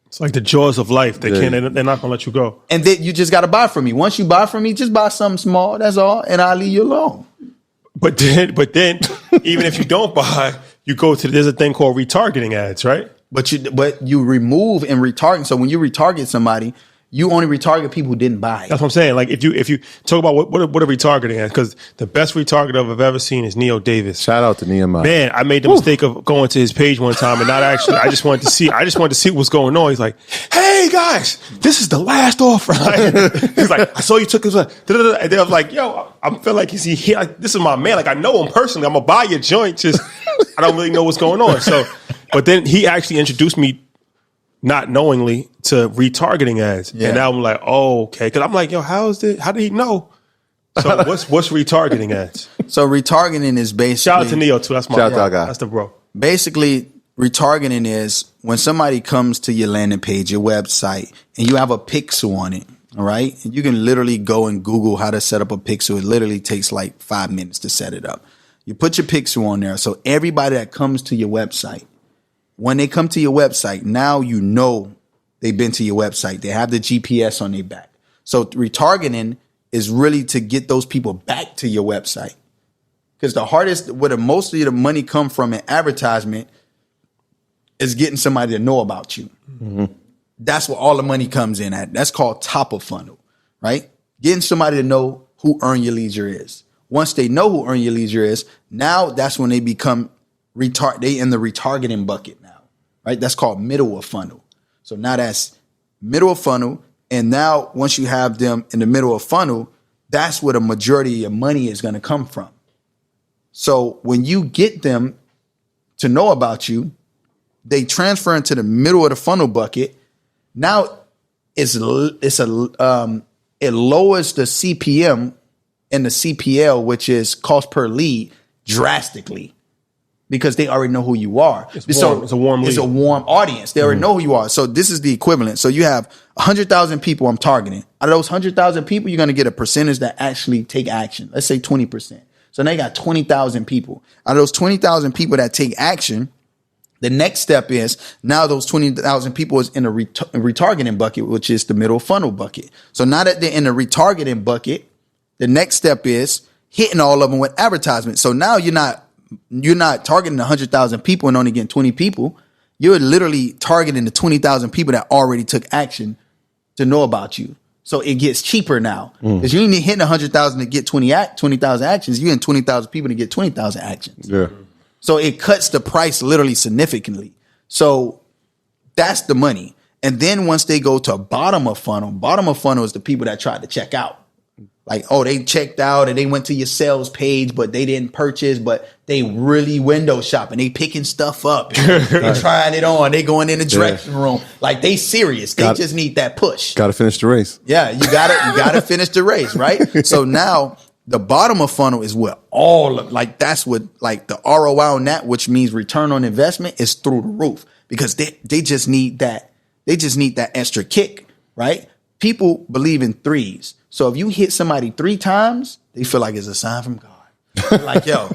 It's like the jaws of life. They're not gonna let you go. And then you just got to buy from me. Once you buy from me, just buy something small. That's all, and I'll leave you alone. But then, even if you don't buy, you go to there's a thing called retargeting ads, right? But you remove and retarget. So when you retarget somebody, you only retarget people who didn't buy it. That's what I'm saying. Like if you talk about what are retargeting ads, because the best retargeter I've ever seen is Neo Davis. Shout out to Nehemiah. Man, I made the mistake of going to his page one time and not actually. I just wanted to see what's going on. He's like, "Hey guys, this is the last offer." He's like, "I saw you took this," and then I was like, "Yo, I feel like he like, this is my man. Like I know him personally. I'm gonna buy your joint. Just I don't really know what's going on." So, but then he actually introduced me, not knowingly, to retargeting ads. Yeah. And now I'm like, oh, okay. Because I'm like, yo, how did he know? So what's retargeting ads? So retargeting is basically, Shout out to Neo too. That's my Shout out to our bro. guy. That's the bro. basically retargeting is when somebody comes to your landing page, your website, and you have a pixel on it. All right. And you can literally go and Google how to set up a pixel. It literally takes like 5 minutes to set it up. You put your pixel on there. So everybody that comes to your website, when they come to your website, now you know they've been to your website. They have the GPS on their back. So retargeting is really to get those people back to your website. Because the hardest, where the most of the money come from in advertisement is getting somebody to know about you. Mm-hmm. That's where all the money comes in at. That's called top of funnel, right? Getting somebody to know who Earn Your Leisure is. Once they know who Earn Your Leisure is, now that's when they become they in the retargeting bucket now, right? That's called middle of funnel. So now that's middle of funnel. And now once you have them in the middle of funnel, that's where the majority of your money is going to come from. So when you get them to know about you, they transfer into the middle of the funnel bucket. Now it lowers the CPM and the CPL, which is cost per lead, drastically, because they already know who you are. It's a warm lead. It's a warm audience. They already know who you are. So this is the equivalent. So you have 100,000 people I'm targeting. Out of those 100,000 people, you're going to get a percentage that actually take action. Let's say 20%. So now you got 20,000 people. Out of those 20,000 people that take action, the next step is now those 20,000 people is in a retargeting bucket, which is the middle funnel bucket. So now that they're in the retargeting bucket, the next step is hitting all of them with advertisement. So now you're not targeting 100,000 people and only getting 20 people. You're literally targeting the 20,000 people that already took action to know about you. So it gets cheaper now because you ain't hitting 100,000 to get 20,000 actions. You're in 20,000 people to get 20,000 actions. Yeah. So it cuts the price literally significantly. So that's the money. And then once they go to bottom of funnel is the people that tried to check out. Like, oh, they checked out and they went to your sales page, but they didn't purchase, but they really window shopping. They picking stuff up. They trying it on. They going in the dressing room. Like they serious. They just need that push. Got to finish the race. Yeah, you gotta finish the race, right? So now the bottom of funnel is what that's what like the ROI on that, which means return on investment, is through the roof because they just need that. They just need that extra kick, right? People believe in threes. So if you hit somebody 3 times, they feel like it's a sign from God. They're like, yo,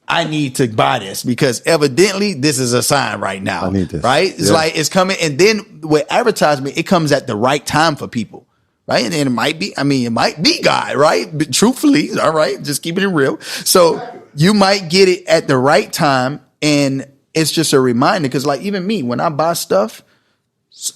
I need to buy this because evidently this is a sign right now. I need this. Right? It's like it's coming. And then with advertisement, it comes at the right time for people. Right. And it might be God, right? But truthfully, all right, just keeping it real. So you might get it at the right time. And it's just a reminder because like even me, when I buy stuff,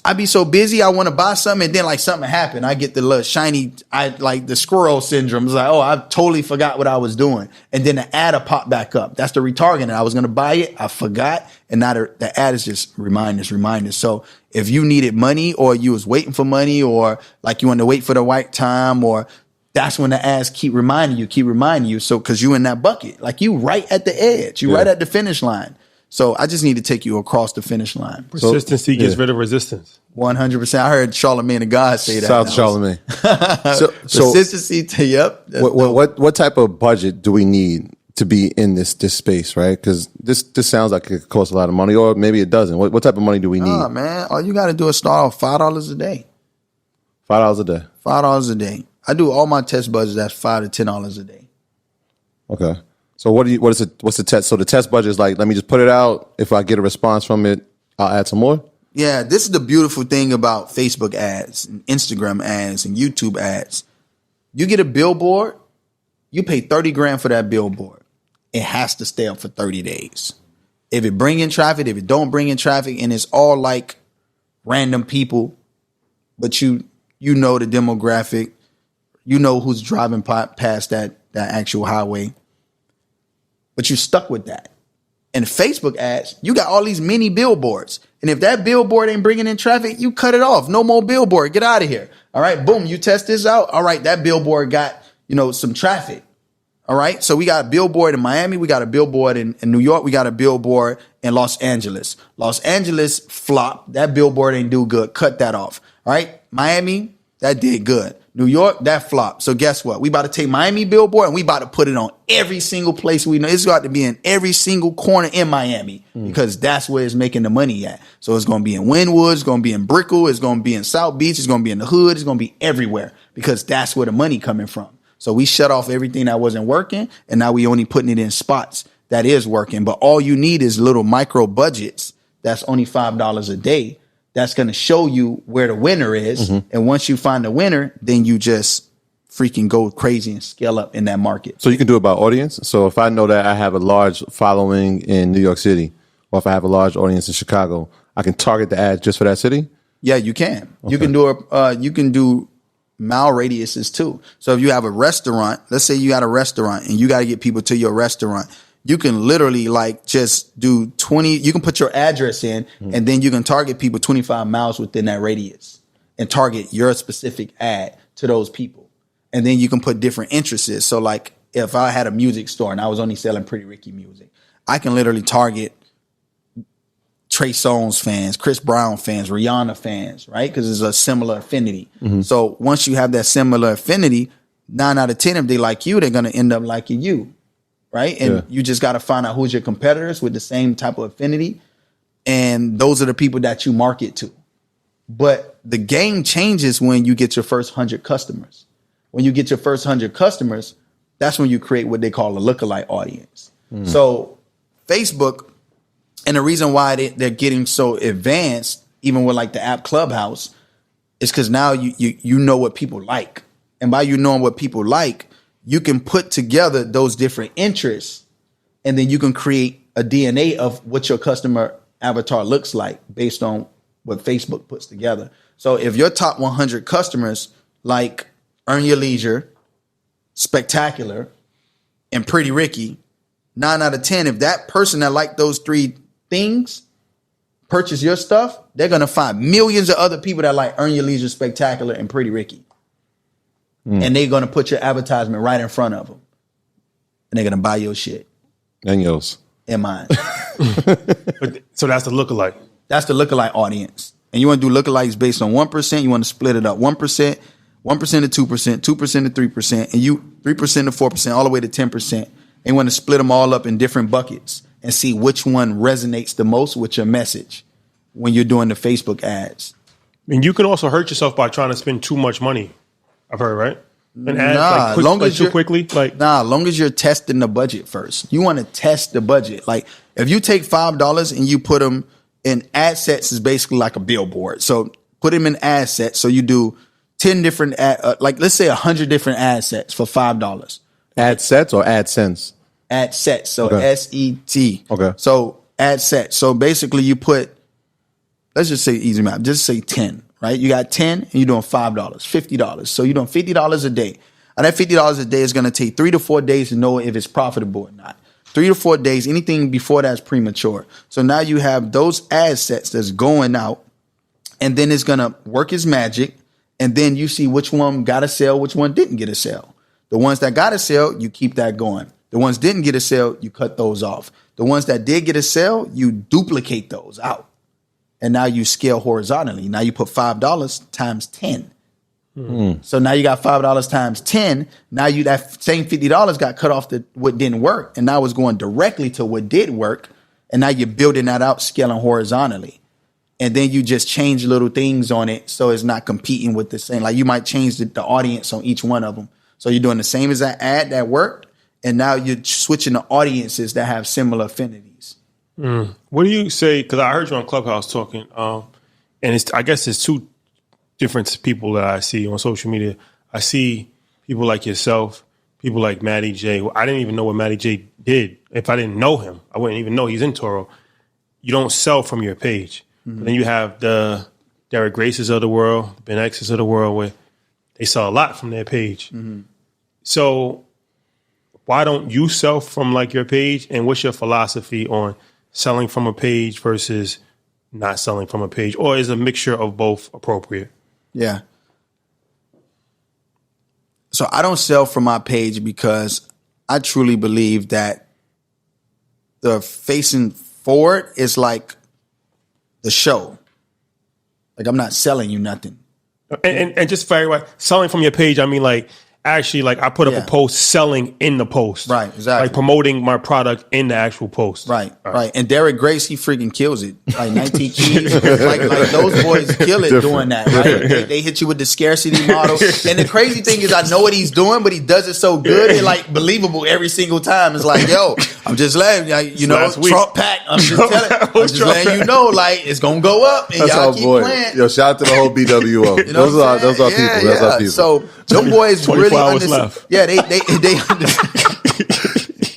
I be so busy. I want to buy something and then like something happened. I get the little shiny, like the squirrel syndrome. It's like, oh, I totally forgot what I was doing. And then the ad will pop back up. That's the retargeting. I was going to buy it. I forgot. And now the ad is just reminders. So if you needed money or you was waiting for money or like you want to wait for the right time or that's when the ads keep reminding you. So cause you in that bucket, like you right at the edge, right at the finish line. So I just need to take you across the finish line. Persistency gets rid of resistance. 100%. I heard Charlemagne the God say that. South Charlemagne. so Consistency to what type of budget do we need to be in this space, right? Because this sounds like it costs a lot of money, or maybe it doesn't. What type of money do we need? Man, all you got to do is start off $5 a day. $5 a day. $5 a day. I do all my test budgets. That's $5 to $10 a day. Okay. So what's the test? So the test budget is like, let me just put it out. If I get a response from it, I'll add some more. Yeah, this is the beautiful thing about Facebook ads and Instagram ads and YouTube ads. You get a billboard, you pay 30 grand for that billboard. It has to stay up for 30 days. If it bring in traffic, if it don't bring in traffic, and it's all like random people, but you know the demographic, you know who's driving past that actual highway, but you're stuck with that. And Facebook ads, you got all these mini billboards. And if that billboard ain't bringing in traffic, you cut it off. No more billboard. Get out of here. All right. Boom. You test this out. All right. That billboard got, some traffic. All right. So we got a billboard in Miami. We got a billboard in New York. We got a billboard in Los Angeles. Los Angeles flopped. That billboard ain't do good. Cut that off. All right. Miami, that did good. New York, that flopped. So guess what? We about to take Miami billboard and we about to put it on every single place we know. It's got to be in every single corner in Miami because that's where it's making the money at. So it's going to be in Wynwood, it's going to be in Brickell, it's going to be in South Beach, it's going to be in the hood, it's going to be everywhere because that's where the money coming from. So we shut off everything that wasn't working and now we only putting it in spots that is working. But all you need is little micro budgets. That's only $5 a day. That's going to show you where the winner is. Mm-hmm. And once you find the winner, then you just freaking go crazy and scale up in that market. So you can do it by audience. So if I know that I have a large following in New York City, or if I have a large audience in Chicago, I can target the ad just for that city? Yeah, you can. Okay. You can do mile radiuses too. So if you have a restaurant, let's say you got a restaurant and you got to get people to your restaurant, you can literally just do 20, you can put your address in and then you can target people 25 miles within that radius and target your specific ad to those people. And then you can put different interests. So like if I had a music store and I was only selling Pretty Ricky music, I can literally target Trey Songz fans, Chris Brown fans, Rihanna fans, right? Because it's a similar affinity. Mm-hmm. So once you have that similar affinity, 9 out of 10, if they like you, they're going to end up liking you. Right. And you just got to find out who's your competitors with the same type of affinity. And those are the people that you market to. But the game changes when you get your first 100 customers. When you get your first 100 customers, that's when you create what they call a lookalike audience. So Facebook, and the reason why they're getting so advanced, even with like the app Clubhouse, is because now you know what people like. And by you knowing what people like, you can put together those different interests and then you can create a DNA of what your customer avatar looks like based on what Facebook puts together. So if your top 100 customers like Earn Your Leisure, Spectacular, and Pretty Ricky, 9 out of 10, if that person that liked those 3 things purchase your stuff, they're going to find millions of other people that like Earn Your Leisure, Spectacular, and Pretty Ricky. And they're going to put your advertisement right in front of them. And they're going to buy your shit. And yours. And mine. So that's the lookalike. That's the lookalike audience. And you want to do lookalikes based on 1%. You want to split it up. 1%, 1% to 2%, 2% to 3%, and you 3% to 4%, all the way to 10%. And you want to split them all up in different buckets and see which one resonates the most with your message when you're doing the Facebook ads. And you can also hurt yourself by trying to spend too much money. I've heard, right? Long as you're testing the budget first. You want to test the budget. Like if you take $5 and you put them in ad sets, is basically like a billboard. So put them in ad sets. So you do 10 different let's say 100 different ad sets for $5. Ad sets or AdSense? Ad sets. So SET. Okay. So ad sets. So basically you put, let's just say easy math. Just say 10. Right? You got 10 and you're doing $5, $50. So you're doing $50 a day. And that $50 a day is going to take 3 to 4 days to know if it's profitable or not. 3 to 4 days, anything before that's premature. So now you have those ad sets that's going out and then it's going to work its magic. And then you see which one got a sale, which one didn't get a sale. The ones that got a sale, you keep that going. The ones didn't get a sale, you cut those off. The ones that did get a sale, you duplicate those out. And now you scale horizontally. Now you put $5 times 10. So now you got $5 times 10. Now that same $50 got cut off to what didn't work. And now it's going directly to what did work. And now you're building that out, scaling horizontally. And then you just change little things on it so it's not competing with the same. Like you might change the audience on each one of them. So you're doing the same as that ad that worked. And now you're switching to audiences that have similar affinities. What do you say? Because I heard you on Clubhouse talking, and I guess it's two different people that I see on social media. I see people like yourself, people like Matty J. I didn't even know what Matty J did. If I didn't know him, I wouldn't even know he's in Toro. You don't sell from your page. But then you have the Derek Graces of the world, the Ben X's of the world, where they sell a lot from their page. So why don't you sell from like your page? And what's your philosophy on selling from a page versus not selling from a page? Or is a mixture of both appropriate? Yeah. So I don't sell from my page because I truly believe that the facing forward is like the show. Like I'm not selling you nothing. And just for everybody, selling from your page, I mean like actually like I put up a post selling in the post. Right, exactly. Like promoting my product in the actual post. Right. And Derek Grace, he freaking kills it. Like 19 keys. like those boys kill it doing that, right? They hit you with the scarcity model. And the crazy thing is I know what he's doing, but he does it so good and like believable every single time. It's like, yo, I'm just letting you know, Trump pack. I'm just letting you know, like it's gonna go up and y'all keep playing. Yo, shout out to the whole BWO. You know those are people. Yeah. That's our people. So them boys really understand. Yeah, they understand.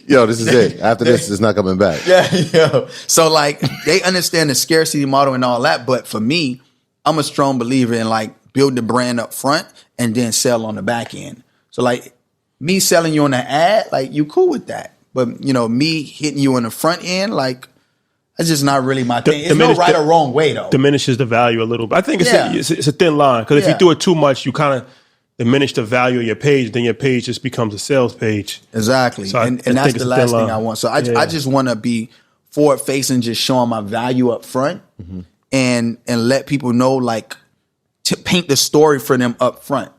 Yo, this is it. After this, it's not coming back. Yeah. So like they understand the scarcity model and all that. But for me, I'm a strong believer in like build the brand up front and then sell on the back end. So like me selling you on the ad, like you cool with that. But you know, me hitting you on the front end, like that's just not really my thing. It's no right or wrong way though. Diminishes the value a little bit. I think it's a thin line because if you do it too much, you kind of diminish the value of your page, then your page just becomes a sales page. Exactly. So and that's the last thing I want. So I just want to be forward facing, just showing my value up front and let people know, like, to paint the story for them up front.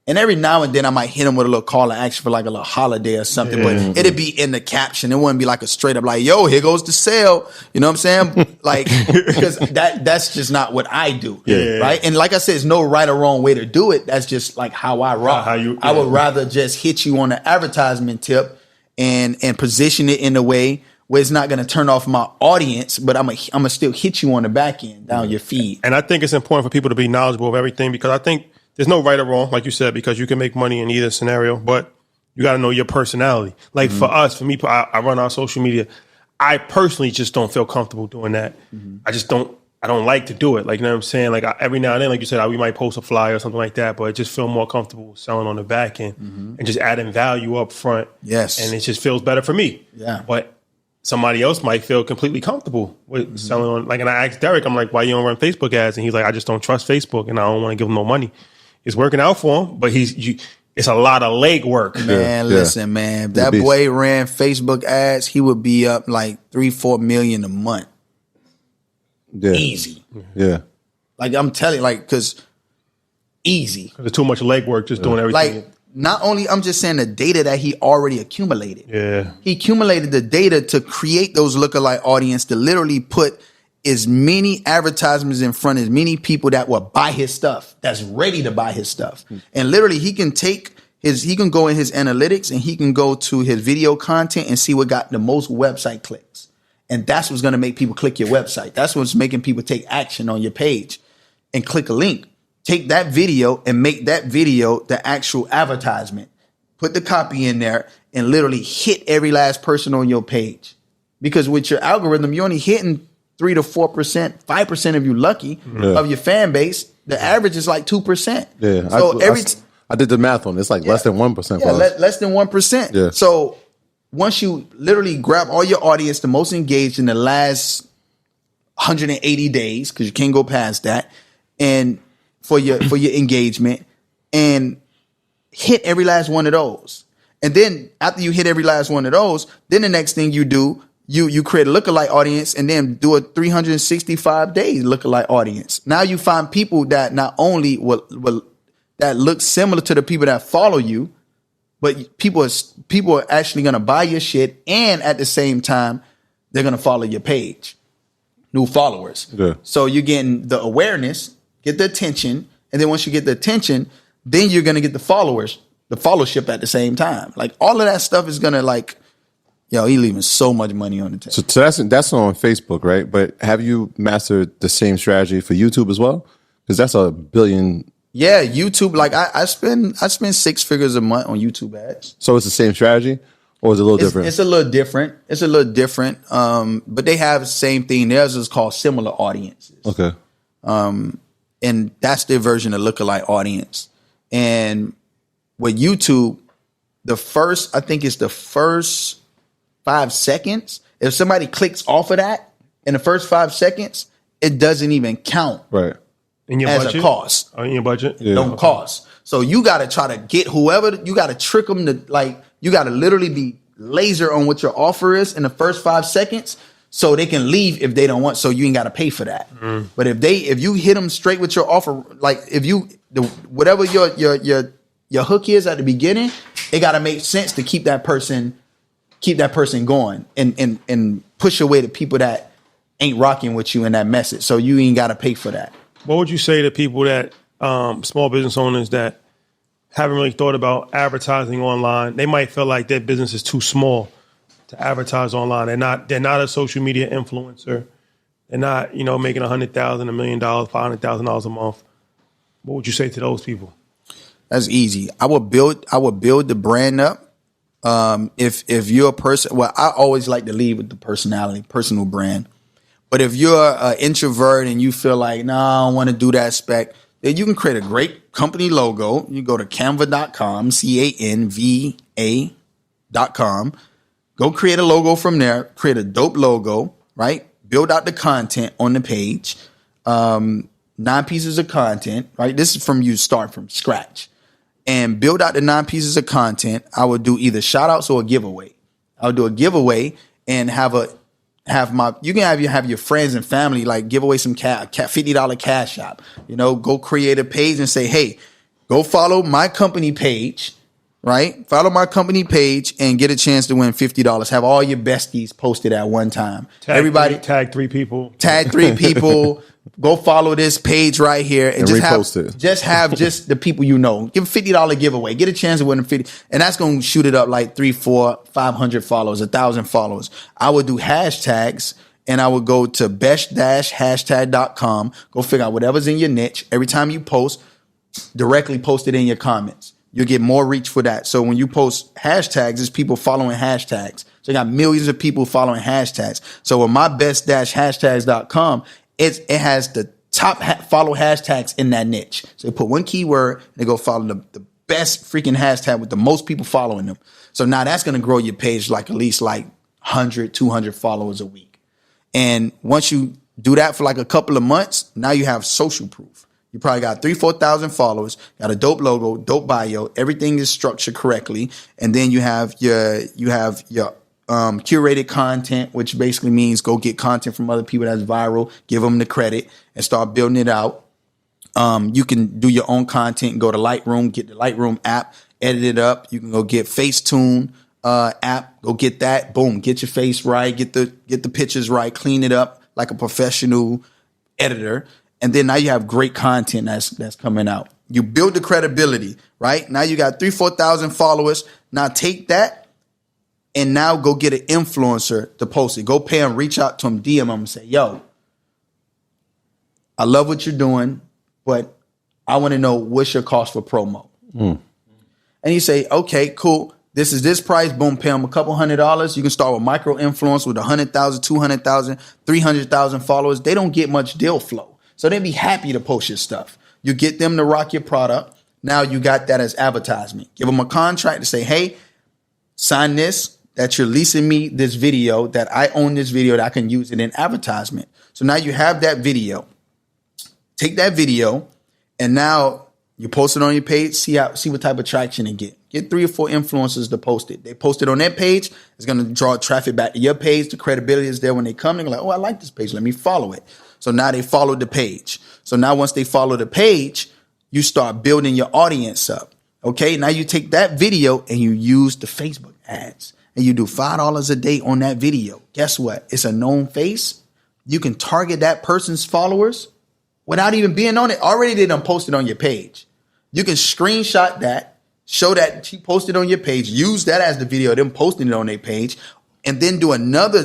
And every now and then I might hit them with a little call to action for like a little holiday or something, but it'd be in the caption. It wouldn't be like a straight up like, yo, here goes the sale. You know what I'm saying? Like, because that's just not what I do. Right. And like I said, there's no right or wrong way to do it. That's just like how I rock. I would rather just hit you on the advertisement tip and position it in a way where it's not going to turn off my audience, but I'm gonna still hit you on the back end down your feed. And I think it's important for people to be knowledgeable of everything because I think there's no right or wrong, like you said, because you can make money in either scenario, but you got to know your personality. Like for us, for me, I run our social media. I personally just don't feel comfortable doing that. I don't like to do it. Like, you know what I'm saying? Like every now and then, like you said, we might post a flyer or something like that, but I just feel more comfortable selling on the back end and just adding value up front. Yes. And it just feels better for me. Yeah. But somebody else might feel completely comfortable with selling on, like, and I asked Derek, I'm like, why you don't run Facebook ads? And he's like, I just don't trust Facebook and I don't want to give him no money. It's working out for him, but it's a lot of leg work. Man, listen, man. If that boy ran Facebook ads, he would be up like 3-4 million a month. Yeah. Easy. Yeah. Like I'm telling you, like, because easy. There's too much leg work just doing everything. Like, not only, I'm just saying the data that he already accumulated. Yeah. He accumulated the data to create those lookalike audience to literally put as many advertisements in front of as many people that will buy his stuff, that's ready to buy his stuff. And literally he can go in his analytics and he can go to his video content and see what got the most website clicks. And that's what's going to make people click your website. That's what's making people take action on your page and click a link. Take that video and make that video the actual advertisement. Put the copy in there and literally hit every last person on your page. Because with your algorithm, you're only hitting 3 to 4%, 5% of you lucky of your fan base. The average is like 2%. Yeah. So I did the math on it. It's like less than 1%. Yeah, less than 1%. Yeah. So once you literally grab all your audience, the most engaged in the last 180 days, because you can't go past that, and for your engagement, and hit every last one of those. And then after you hit every last one of those, then the next thing you do, you create a lookalike audience and then do a 365 days lookalike audience. Now you find people that not only will that look similar to the people that follow you, but people are actually going to buy your shit, and at the same time they're going to follow your page. New followers. Yeah. So you're getting the awareness, get the attention, and then once you get the attention, then you're going to get the followers. the followership at the same time. Like all of that stuff is gonna like, yo, he leaving so much money on the table. So that's on Facebook, right? But have you mastered the same strategy for YouTube as well? Because that's a billion. Yeah, YouTube. Like I spend 6 figures a month on YouTube ads. So it's the same strategy, or is it a little different? It's a little different. It's a little different. But they have the same thing. Theirs is called similar audiences. Okay. And that's their version of lookalike audience. And with YouTube, I think it's the first 5 seconds. If somebody clicks off of that in the first 5 seconds, it doesn't even count. Right. In your as budget? a cost. In your budget? Yeah. Don't cost. So you got to try to get whoever, you got to trick them to like, you got to literally be laser on what your offer is in the first 5 seconds so they can leave if they don't want, so you ain't got to pay for that. But if you hit them straight with your offer, like if you, whatever your hook is at the beginning, it got to make sense to keep that person going and push away the people that ain't rocking with you in that message. So you ain't got to pay for that. What would you say to people that, small business owners that haven't really thought about advertising online? They might feel like their business is too small to advertise online. They're not a social media influencer. They're not, making $100,000, $1 million, $500,000 a month. What would you say to those people? That's easy. I would build the brand up. If you're a person, well, I always like to lead with the personal brand. But if you're an introvert and you feel like, no, I don't want to do that spec, then you can create a great company logo. You go to canva.com, canva.com. Go create a logo from there, create a dope logo, right? Build out the content on the page. 9 pieces of content, right? This is from you start from scratch. And build out the 9 pieces of content. I would do either shout outs or a giveaway. I would do a giveaway and you can have your friends and family like give away some $50 cash app. Go create a page and say, hey, go follow my company page, right? Follow my company page and get a chance to win $50. Have all your besties posted at one time. Tag 3 people. Tag 3 people. Go follow this page right here and just have the people you know. Give a $50 giveaway. Get a chance to win $50, and that's going to shoot it up like 3, 4, 500 followers, 1,000 followers. I would do hashtags, and I would go to best-hashtag.com. Go figure out whatever's in your niche. Every time you post, directly post it in your comments. You'll get more reach for that. So when you post hashtags, there's people following hashtags. So you got millions of people following hashtags. So with my best-hashtags.com, it has the top follow hashtags in that niche. So they put one keyword and they go follow the best freaking hashtag with the most people following them. So now that's going to grow your page like at least like 100, 200 followers a week. And once you do that for like a couple of months, now you have social proof. You probably got 3,000, 4,000 followers, got a dope logo, dope bio, everything is structured correctly. And then you have your curated content, which basically means go get content from other people that's viral, give them the credit and start building it out. You can do your own content, go to Lightroom, get the Lightroom app, edit it up. You can go get Facetune app, go get that. Boom, get your face right, get the pictures right, clean it up like a professional editor. And then now you have great content that's coming out. You build the credibility, right? Now you got 3,000, 4,000 followers. Now take that and now go get an influencer to post it. Go pay him, reach out to him, DM him and say, yo, I love what you're doing, but I want to know what's your cost for promo. And you say, okay, cool. This is this price. Boom, pay him a couple $100. You can start with micro influence with 100,000, 200,000, 300,000 followers. They don't get much deal flow. So they'd be happy to post your stuff. You get them to rock your product. Now you got that as advertisement. Give them a contract to say, hey, sign this, that you're leasing me this video, that I own this video, that I can use it in advertisement. So now you have that video. Take that video and now you post it on your page, see what type of traction it get. Get 3 or 4 influencers to post it. They post it on their page. It's going to draw traffic back to your page. The credibility is there when they come. They're like, oh, I like this page. Let me follow it. So now they followed the page. So now once they follow the page, you start building your audience up. Okay, now you take that video and you use the Facebook ads and you do $5 a day on that video. Guess what? It's a known face. You can target that person's followers without even being on it. Already they done posted on your page. You can screenshot that, show that she posted on your page, use that as the video, them posting it on their page, and then do another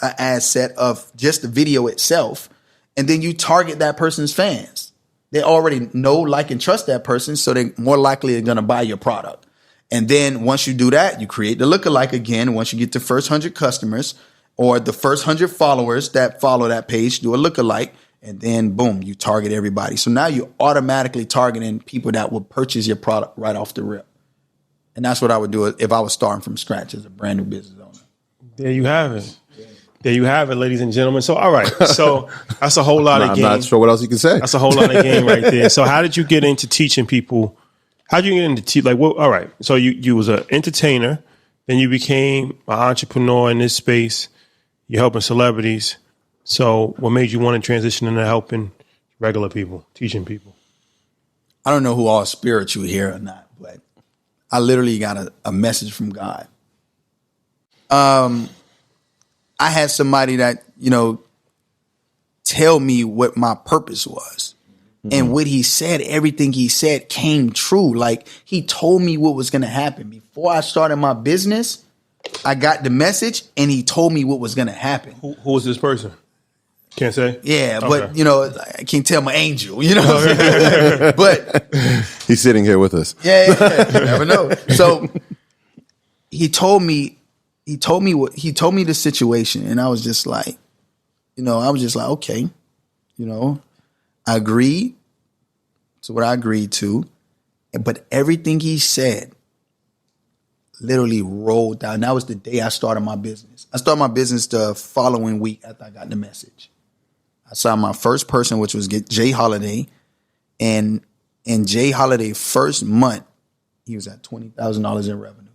ad set of just the video itself. And then you target that person's fans. They already know, like, and trust that person, so they more likely are going to buy your product. And then once you do that, you create the lookalike again. Once you get the first 100 customers or the first 100 followers that follow that page, do a lookalike, and then boom, you target everybody. So now you're automatically targeting people that will purchase your product right off the rip. And that's what I would do if I was starting from scratch as a brand new business owner. There you have it. There you have it, ladies and gentlemen. So, all right. So that's a whole lot of game. I'm not sure what else you can say. That's a whole lot of game right there. So how did you get into teaching people? How did you get into like what? All right. So you was an entertainer, then you became an entrepreneur in this space. You're helping celebrities. So what made you want to transition into helping regular people, teaching people? I don't know who all is spiritual here or not, but I literally got a message from God. I had somebody that, tell me what my purpose was. Mm-hmm. And what he said, everything he said came true. Like, he told me what was going to happen. Before I started my business, I got the message and he told me what was going to happen. Who was this person? Can't say? Yeah, okay. But, I can't tell my angel, But he's sitting here with us. Yeah, you never know. So he told me the situation, and I was just like, okay, I agreed to what I agreed to, but everything he said literally rolled down. That was the day I started my business. I started my business the following week after I got the message. I saw my first person, which was Jay Holiday, and in Jay Holiday's first month, he was at $20,000 in revenue.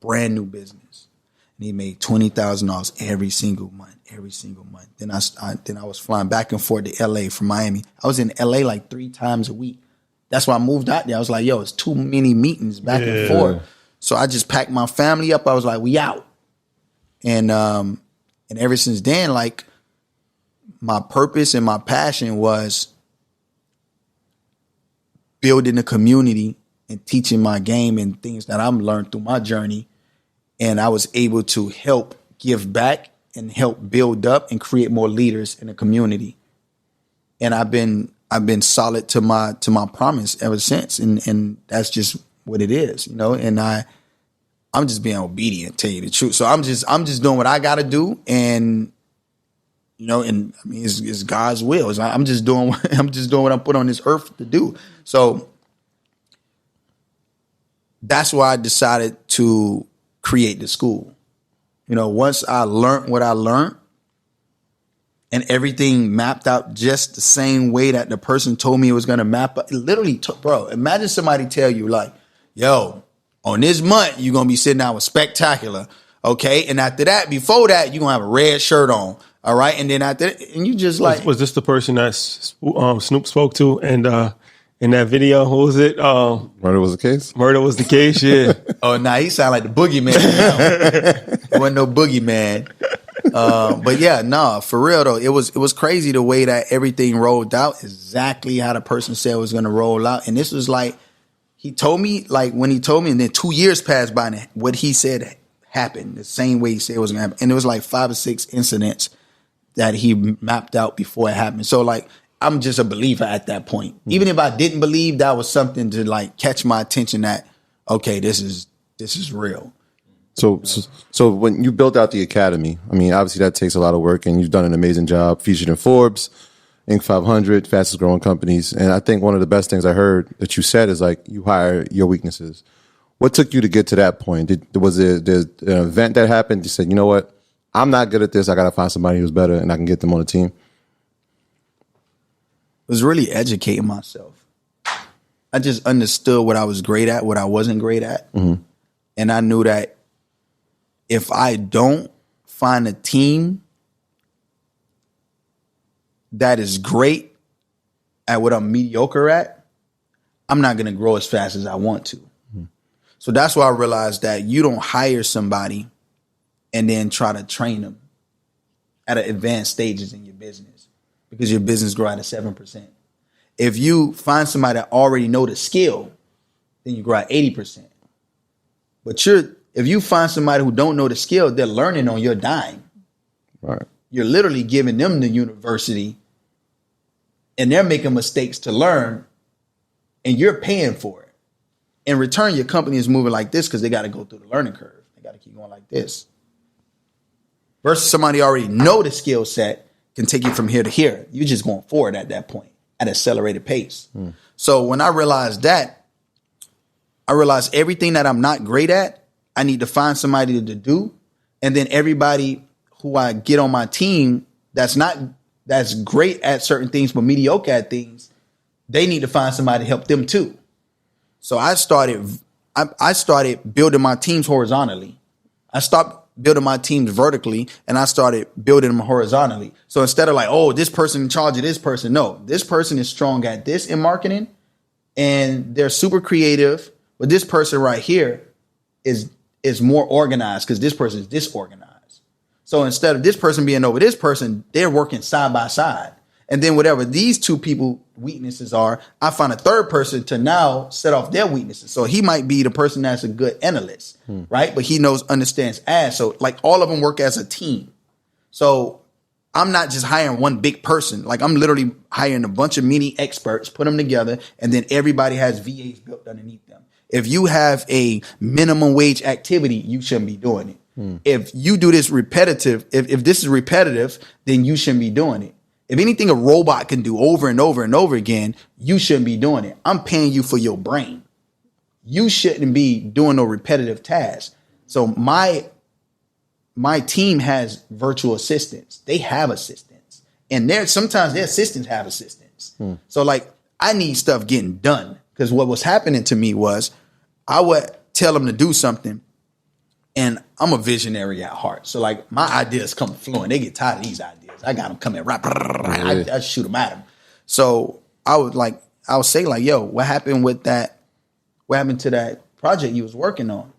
Brand new business. And he made $20,000 every single month. Then I was flying back and forth to LA from Miami. I was in LA like 3 times a week. That's why I moved out there. I was like, it's too many meetings back and forth. So I just packed my family up. I was like, we out. And ever since then, like, my purpose and my passion was building a community and teaching my game and things that I've learned through my journey. And I was able to help give back and help build up and create more leaders in the community. And I've been solid to my promise ever since. And that's just what it is, and I'm just being obedient, tell you the truth. So I'm just doing what I gotta do, and and I mean it's God's will. I'm just doing what I'm put on this earth to do. So that's why I decided to create the school. Once I learned what I learned and everything mapped out just the same way that the person told me it was going to map out, it literally took, bro, imagine somebody tell you like, yo, on this month, you're going to be sitting down with Spectacular. Okay. And after that, before that, you're going to have a red shirt on. All right. And then after that, and you just like. Was this the person that Snoop spoke to? And in that video, what was it? Murder was the case? Murder was the case, yeah. Oh, nah, he sound like the boogeyman now. It wasn't no boogeyman. But yeah, for real though, it was crazy the way that everything rolled out, exactly how the person said it was going to roll out. And this was like, he told me, like when he told me, and then 2 years passed by and what he said happened the same way he said it was going to happen. And it was like 5 or 6 incidents that he mapped out before it happened. So like, I'm just a believer at that point. Even if I didn't believe, that was something to like catch my attention that, okay, this is real. So when you built out the academy, I mean, obviously that takes a lot of work, and you've done an amazing job, featured in Forbes, Inc. 500, fastest growing companies. And I think one of the best things I heard that you said is like, you hire your weaknesses. What took you to get to that point? Was there an event that happened? You said, you know what? I'm not good at this. I got to find somebody who's better and I can get them on the team. It was really educating myself. I just understood what I was great at, what I wasn't great at. Mm-hmm. And I knew that if I don't find a team that is great at what I'm mediocre at, I'm not going to grow as fast as I want to. Mm-hmm. So that's why I realized that you don't hire somebody and then try to train them at advanced stages in your business, because your business grow at a 7%. If you find somebody that already know the skill then you grow at 80%. But if you find somebody who don't know the skill, they're learning on your dime. Right. You're literally giving them the university and they're making mistakes to learn and you're paying for it. In return, your company is moving like this because they got to go through the learning curve. They got to keep going like this. Versus somebody already know the skill set can take you from here to here. You're just going forward at that point at accelerated pace. So when I realized that, I realized everything that I'm not great at, I need to find somebody to do. And then everybody who I get on my team that's great at certain things but mediocre at things, they need to find somebody to help them too. So I started building my teams horizontally. I stopped building my teams vertically and I started building them horizontally. So instead of like, oh, this person in charge of this person, no, this person is strong at this in marketing and they're super creative, but this person right here is more organized because this person is disorganized. So instead of this person being over this person, they're working side by side. And then whatever these two people weaknesses are, I find a third person to now set off their weaknesses. So he might be the person that's a good analyst, right? But he understands ads. So like all of them work as a team. So I'm not just hiring one big person. Like I'm literally hiring a bunch of mini experts, put them together, and then everybody has VAs built underneath them. If you have a minimum wage activity, you shouldn't be doing it. If you do this repetitive, if this is repetitive, then you shouldn't be doing it. If anything a robot can do over and over and over again, you shouldn't be doing it. I'm paying you for your brain. You shouldn't be doing no repetitive tasks. So my team has virtual assistants. They have assistants. And sometimes their assistants have assistants. So like I need stuff getting done. Because what was happening to me was I would tell them to do something. And I'm a visionary at heart. So like my ideas come flowing. They get tired of these ideas. I got them coming right. I shoot them at them. So I would say like, yo, what happened with that? What happened to that project you was working on?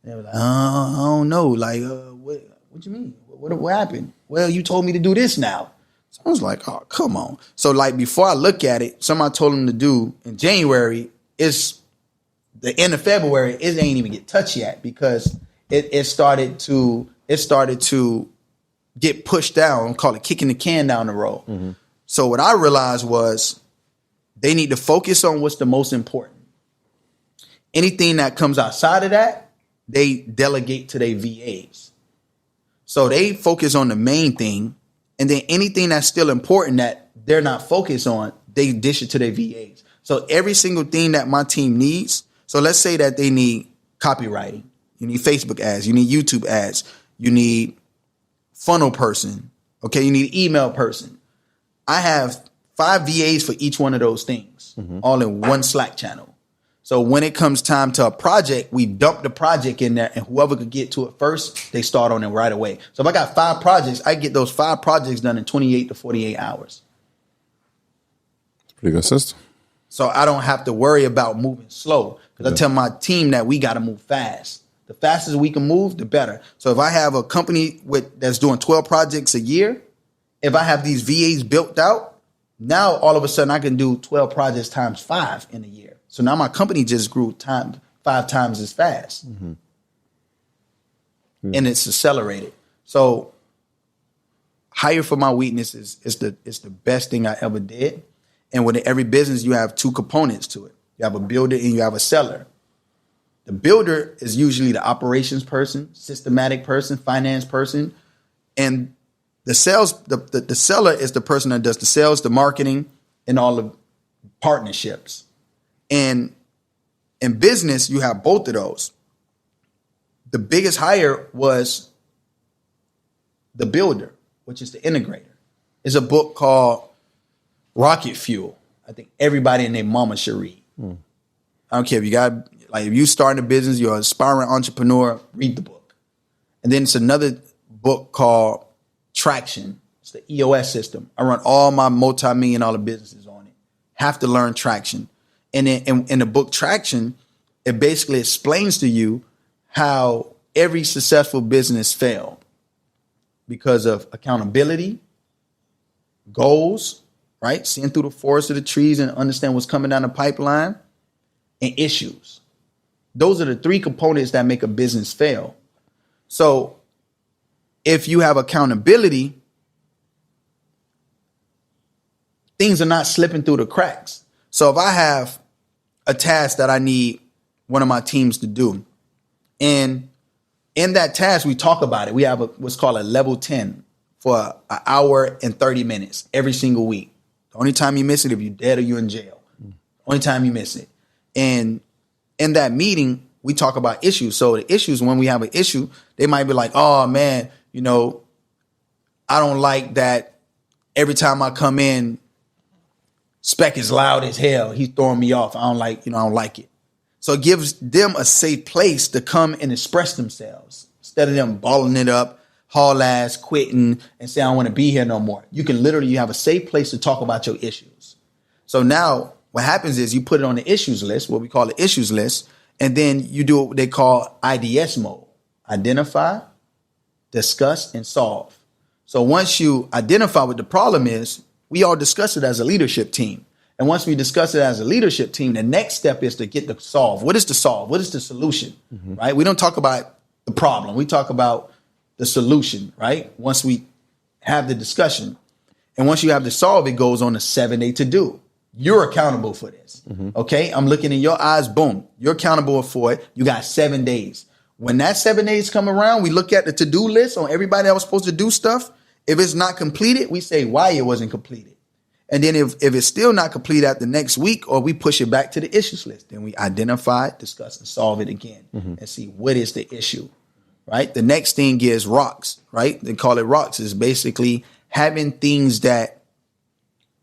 And they were like, I don't know. Like, what you mean? What happened? Well, you told me to do this now. So I was like, oh, come on. So like before I look at it, something I told them to do in January is the end of February. It ain't even get touched yet because it started to get pushed down, call it kicking the can down the road. So what I realized was they need to focus on what's the most important. Anything that comes outside of that, they delegate to their VAs. So they focus on the main thing, and then anything that's still important that they're not focused on, they dish it to their VAs. So every single thing that my team needs, so let's say that they need copywriting, you need Facebook ads, you need YouTube ads, you need funnel person, okay, you need email person. I have 5 VAs for each one of those things, all in one Slack channel. So when it comes time to a project, we dump the project in there and whoever could get to it first, they start on it right away. So if I got 5 projects, I get those 5 projects done in 28 to 48 hours. Pretty good system. So I don't have to worry about moving slow because I tell my team that we got to move fast. The faster we can move, the better. So if I have a company that's doing 12 projects a year, if I have these VAs built out, now all of a sudden I can do 12 projects times 5 in a year. So now my company just grew 5 times as fast. And it's accelerated. So hire for my weaknesses is the best thing I ever did. And with every business, you have 2 components to it. You have a builder and you have a seller. The builder is usually the operations person, systematic person, finance person. And the seller is the person that does the sales, the marketing, and all the partnerships. And in business, you have both of those. The biggest hire was the builder, which is the integrator. There's a book called Rocket Fuel. I think everybody and their mama should read. I don't care if you starting a business, you're an aspiring entrepreneur, read the book. And then it's another book called Traction. It's the EOS system. I run all my multi-million-dollar businesses on it. Have to learn Traction. And in the book Traction, it basically explains to you how every successful business failed because of accountability, goals, right? Seeing through the forest of the trees and understand what's coming down the pipeline, and issues. Those are the three components that make a business fail. So if you have accountability, things are not slipping through the cracks. So if I have a task that I need one of my teams to do, and in that task, we talk about it. We have what's called a level 10 for an hour and 30 minutes every single week. The only time you miss it, if you're dead or you're in jail. Only time you miss it. And in that meeting, we talk about issues. So the issues, when we have an issue, they might be like, oh man, I don't like that every time I come in, Spec is loud as hell. He's throwing me off. I don't like it. So it gives them a safe place to come and express themselves instead of them balling it up, haul ass, quitting, and say, I don't want to be here no more. You have a safe place to talk about your issues. So now what happens is you put it on the issues list, what we call the issues list, and then you do what they call IDS mode. Identify, discuss, and solve. So once you identify what the problem is, we all discuss it as a leadership team. And once we discuss it as a leadership team, the next step is to get the solve. What is the solve? What is the solution? Right? We don't talk about the problem. We talk about the solution, right? Once we have the discussion. And once you have the solve, it goes on a 7-day to do. You're accountable for this. Okay? I'm looking in your eyes. Boom. You're accountable for it. You got 7 days. When that 7 days come around, we look at the to-do list on everybody that was supposed to do stuff. If it's not completed, we say why it wasn't completed. And then if it's still not complete at the next week, or we push it back to the issues list, then we identify, discuss, and solve it again and see what is the issue, right? The next thing is rocks, right? They call it rocks. Is basically having things that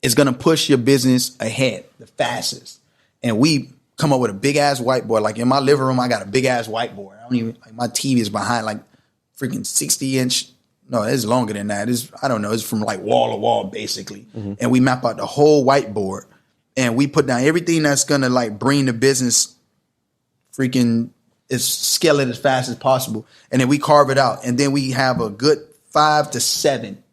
is going to push your business ahead the fastest. And we come up with a big ass whiteboard. Like in my living room, I got a big ass whiteboard. My TV is behind like freaking 60-inch. No, it's longer than that. It's from like wall to wall, basically. And we map out the whole whiteboard and we put down everything that's going to like bring the business scale it as fast as possible. And then we carve it out. And then we have a good 5 to 7.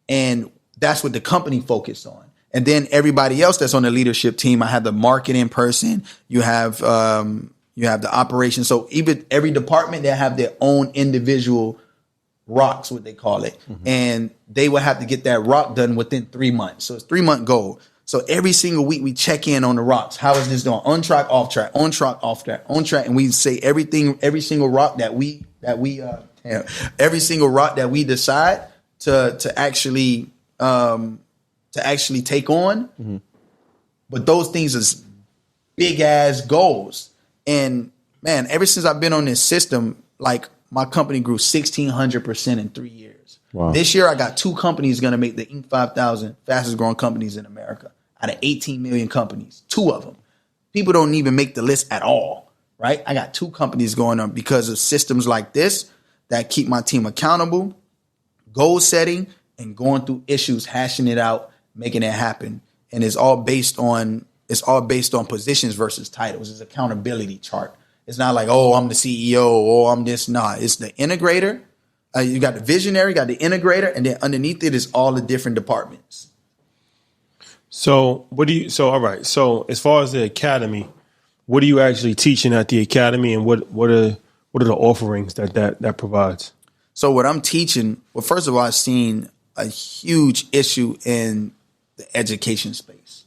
And that's what the company focused on. And then everybody else that's on the leadership team, I have the marketing person, you have the operations. So even every department, they have their own individual rocks, what they call it. And they will have to get that rock done within 3 months. So it's 3-month goal. So every single week we check in on the rocks. How is this doing? On track, off track, on track, off track, on track. And we say every single rock that we decide to actually take on. But those things is big ass goals. And man, ever since I've been on this system, like my company grew 1,600% in 3 years. Wow. This year, I got 2 companies going to make the Inc. 5,000 fastest growing companies in America out of 18 million companies. 2 of them. People don't even make the list at all, right? I got 2 companies going on because of systems like this that keep my team accountable, goal setting, and going through issues, hashing it out, making it happen. And it's all based on positions versus titles. It's accountability chart. It's not like, oh, I'm the CEO or I'm this. Nah, it's the integrator. You got the visionary, you got the integrator, and then underneath it is all the different departments. So all right. So as far as the academy, what are you actually teaching at the academy, and what are the offerings that provides? So what I'm teaching, well, first of all, I've seen a huge issue in the education space.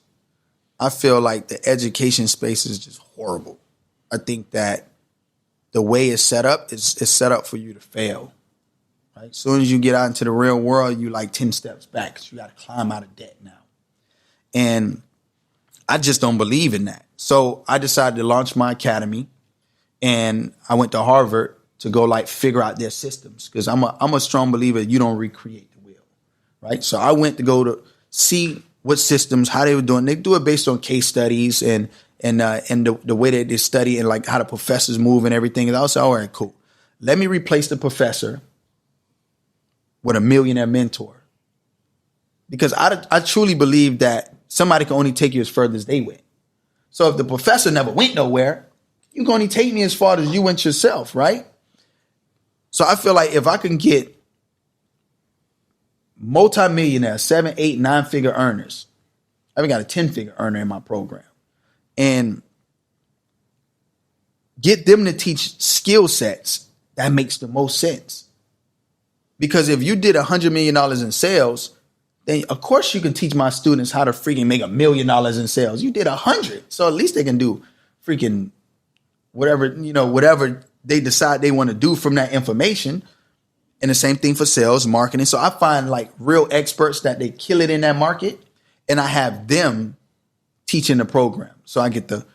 I feel like the education space is just horrible. I think that the way it's set up is set up for you to fail. Right? As soon as you get out into the real world, you like 10 steps back because you got to climb out of debt now. And I just don't believe in that. So I decided to launch my academy, and I went to Harvard to go like figure out their systems because I'm a strong believer you don't recreate the wheel. Right? So I went to go to see what systems, how they were doing. They do it based on case studies and the way that they study and like how the professors move and everything. And I was like, all right, cool. Let me replace the professor with a millionaire mentor. Because I truly believe that somebody can only take you as further as they went. So if the professor never went nowhere, you can only take me as far as you went yourself, right? So I feel like if I can get multi-millionaires, 7, 8, 9-figure earners, I even got a 10-figure earner in my program. And get them to teach skill sets that makes the most sense. Because if you did $100 million in sales, then of course you can teach my students how to freaking make $1 million in sales. You did 100. So at least they can do freaking whatever they decide they want to do from that information. And the same thing for sales, marketing. So I find like real experts that they kill it in that market, and I have them teaching the program. So I get the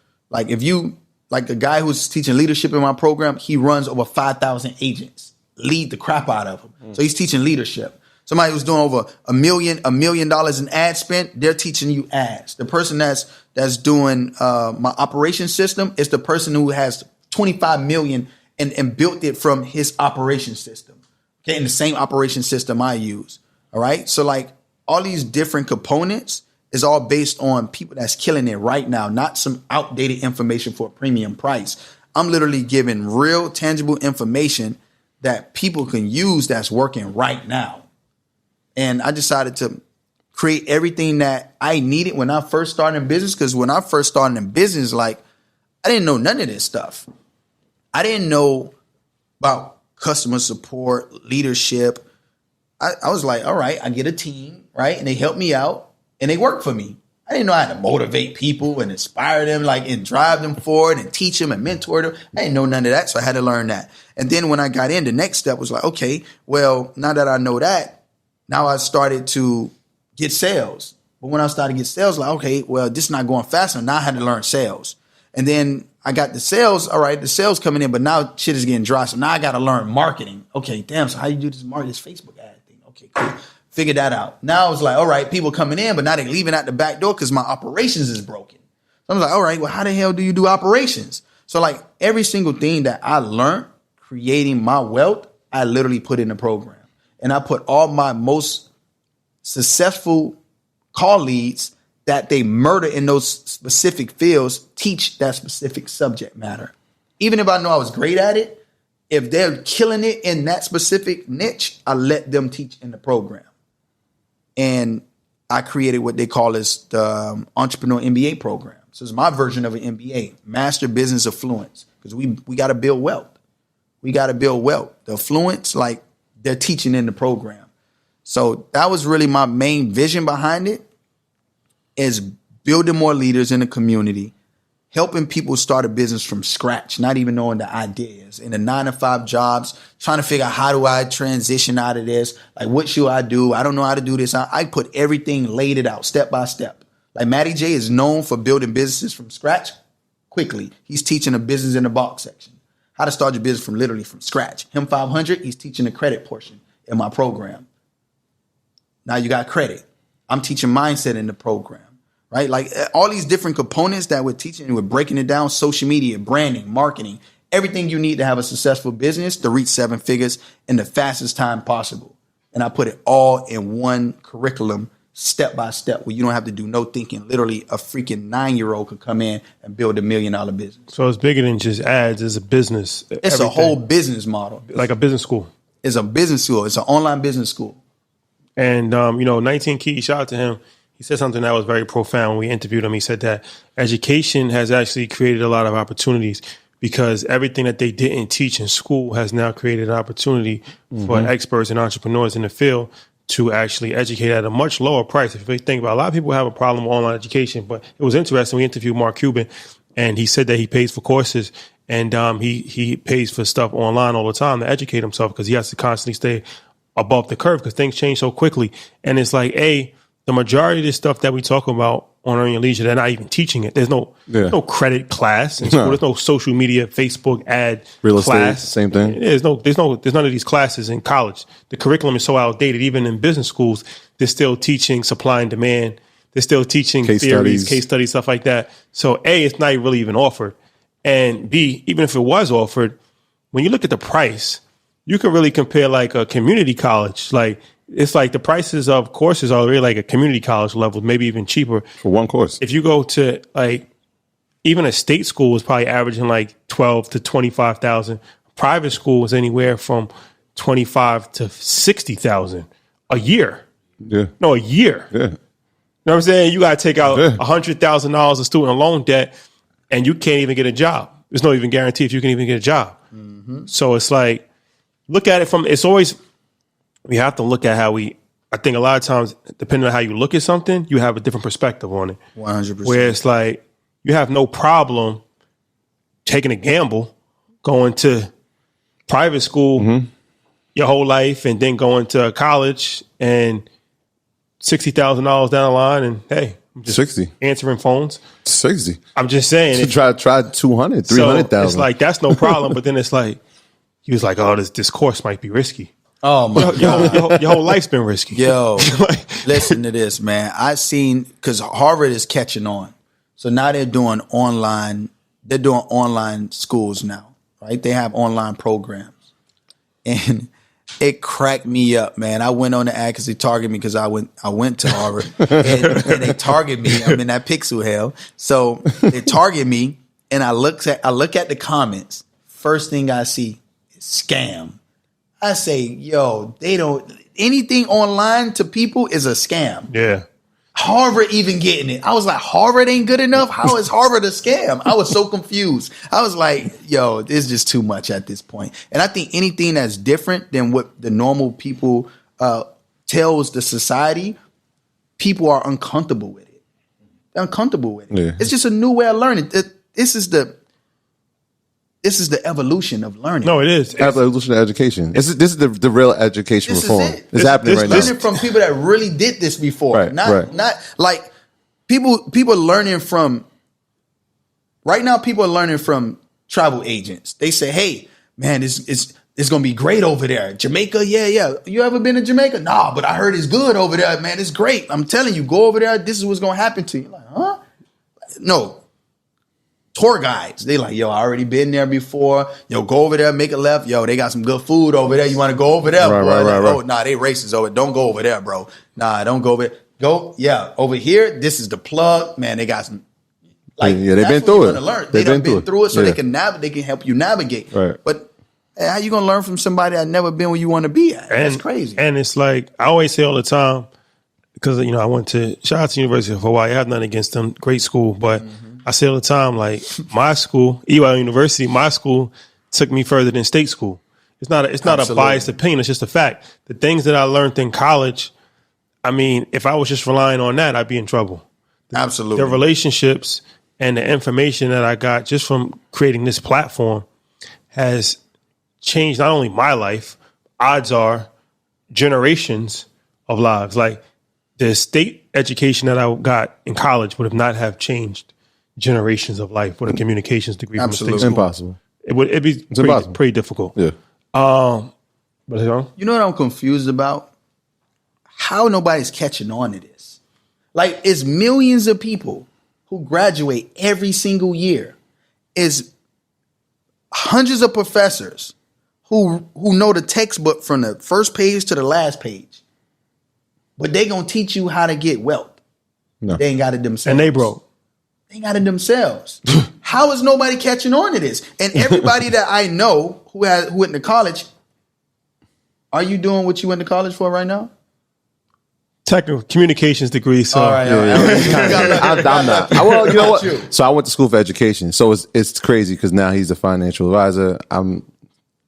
guy who's teaching leadership in my program, he runs over 5,000 agents, lead the crap out of them. So he's teaching leadership. Somebody who's doing over $1 million in ad spend, they're teaching you ads. The person that's doing my operation system is the person who has 25 million and built it from his operation system. Okay, in the same operation system I use. All right. So like all these different components is all based on people that's killing it right now, not some outdated information for a premium price. I'm literally giving real tangible information that people can use that's working right now. And I decided to create everything that I needed when I first started in business. Because when I first started in business, like I didn't know none of this stuff. I didn't know about customer support, leadership. I was like, all right, I get a team, right? And they help me out and they work for me. I didn't know how to motivate people and inspire them, like, and drive them forward and teach them and mentor them. I didn't know none of that. So I had to learn that. And then when I got in, the next step was like, okay, well, now that I know that, now I started to get sales. But when I started to get sales, like, okay, well, this is not going fast enough. Now I had to learn sales. And then I got the sales. All right, the sales coming in, but now shit is getting dry. So now I got to learn marketing. Okay, damn. So how you do this Facebook ad thing? Okay, cool. Figure that out. Now it's like, all right, people coming in, but now they're leaving out the back door because my operations is broken. So I'm like, all right, well, how the hell do you do operations? So like every single thing that I learned creating my wealth, I literally put in the program. And I put all my most successful call leads that they murder in those specific fields, teach that specific subject matter. Even if I know I was great at it, if they're killing it in that specific niche, I let them teach in the program. And I created what they call as the Entrepreneurial MBA program. So it's my version of an MBA, Master Business Affluence, because we got to build wealth. We got to build wealth. The affluence, like they're teaching in the program. So that was really my main vision behind it, is building more leaders in the community, helping people start a business from scratch, not even knowing the ideas, in the 9-to-5 jobs, trying to figure out how do I transition out of this? Like, what should I do? I don't know how to do this. I put everything, laid it out step by step. Like Matty J is known for building businesses from scratch quickly. He's teaching a business in the box section, how to start your business from literally from scratch. Him 500, he's teaching the credit portion in my program. Now you got credit. I'm teaching mindset in the program. Right? Like all these different components that we're teaching, we're breaking it down: social media, branding, marketing, everything you need to have a successful business to reach 7 figures in the fastest time possible. And I put it all in one curriculum, step by step, where you don't have to do no thinking. Literally a freaking 9-year-old could come in and build $1 million business. So it's bigger than just ads. It's a business. It's everything. A whole business model. Like a business school. It's a business school. It's an online business school. And, 19 Key, shout out to him. He said something that was very profound when we interviewed him. He said that education has actually created a lot of opportunities because everything that they didn't teach in school has now created an opportunity for experts and entrepreneurs in the field to actually educate at a much lower price. If you think about it, a lot of people have a problem with online education, but it was interesting. We interviewed Mark Cuban, and he said that he pays for courses and he pays for stuff online all the time to educate himself because he has to constantly stay above the curve because things change so quickly. And it's like, the majority of this stuff that we talk about on Earn Your Leisure, they're not even teaching it. There's no credit class in school. There's no social media, Facebook ad real class. Estate, same thing. There's none of these classes in college. The curriculum is so outdated. Even in business schools, they're still teaching supply and demand. They're still teaching case studies, stuff like that. So A, it's not really even offered. And B, even if it was offered, when you look at the price, you can really compare like a community college. Like, it's like the prices of courses are really like a community college level, maybe even cheaper. For one course. If you go to like, even a state school is probably averaging like 12 to 25,000. Private school is anywhere from 25 to 60,000 a year. Yeah. No, a year. Yeah. You know what I'm saying? You got to take out $100,000 of student loan debt and you can't even get a job. there's no even guarantee if you can even get a job. So it's like, look at it from, it's always, we have to look at how I think a lot of times, depending on how you look at something, you have a different perspective on it. 100%. Where it's like, you have no problem taking a gamble, going to private school your whole life and then going to college and $60,000 down the line and hey, I'm just 60 answering phones. 60. I'm just saying. Try 200, 300,000. So it's like, that's no problem. But then it's like, he was like, oh, this course might be risky. Oh my God. Your whole life's been risky. Yo, listen to this, man. I seen, because Harvard is catching on. So now they're doing online schools now, right? They have online programs. And it cracked me up, man. I went on the ad because they targeted me because I went to Harvard and they target me. I'm in that pixel hell. So they target me and I look at the comments. First thing I see is scam. I say, yo, anything online to people is a scam. Yeah. Harvard even getting it. I was like, Harvard ain't good enough? How is Harvard a scam? I was so confused. I was like, yo, this is just too much at this point. And I think anything that's different than what the normal people tells the society, people are uncomfortable with it. They're uncomfortable with it. Yeah. It's just a new way of learning. This is the evolution of learning. No, it is. Evolution of education. This is the real education This is reform. it. It's happening right now. Learning from people that really did this before. Right, right. Not like people are learning from right now, people are learning from travel agents. They say, hey, man, it's gonna be great over there. Jamaica, yeah. You ever been to Jamaica? Nah, but I heard it's good over there, man. It's great. I'm telling you, go over there. This is what's gonna happen to you. Like, huh? No. Tour guides, they like, yo, I already been there before. Yo, go over there, make a left. Yo, they got some good food over there. You want to go over there? Right. Oh, nah, they racist over. Don't go over there, bro. Nah, don't go over. Go, yeah, over here. This is the plug, man. They got some. Like, yeah, they've been through it. Learn. They've been through it, so yeah. they can help you navigate. Right. But how you gonna learn from somebody that never been where you want to be at? That's crazy. And it's like I always say all the time, because I went to shout out to University of Hawaii. I have nothing against them, great school, but I say all the time, like my school, EY University, my school took me further than state school. It's not a biased opinion. It's just a fact. The things that I learned in college, I mean, if I was just relying on that, I'd be in trouble. Absolutely. The relationships and the information that I got just from creating this platform has changed not only my life, odds are generations of lives. Like the state education that I got in college would have not have changed generations of life with a communications degree. Absolutely. From a state school. Impossible. It'd be pretty difficult. Yeah. But You know what I'm confused about? How nobody's catching on to this. Like, it's millions of people who graduate every single year. It's hundreds of professors who know the textbook from the first page to the last page. But they gonna teach you how to get wealth. No. They ain't got it themselves. and they broke. They ain't got it themselves. How is nobody catching on to this? And everybody that I know who went to college, are you doing what you went to college for right now? Technical communications degree. So All right. I'm not. Well, you know what? So I went to school for education. So it's crazy because now he's a financial advisor. I'm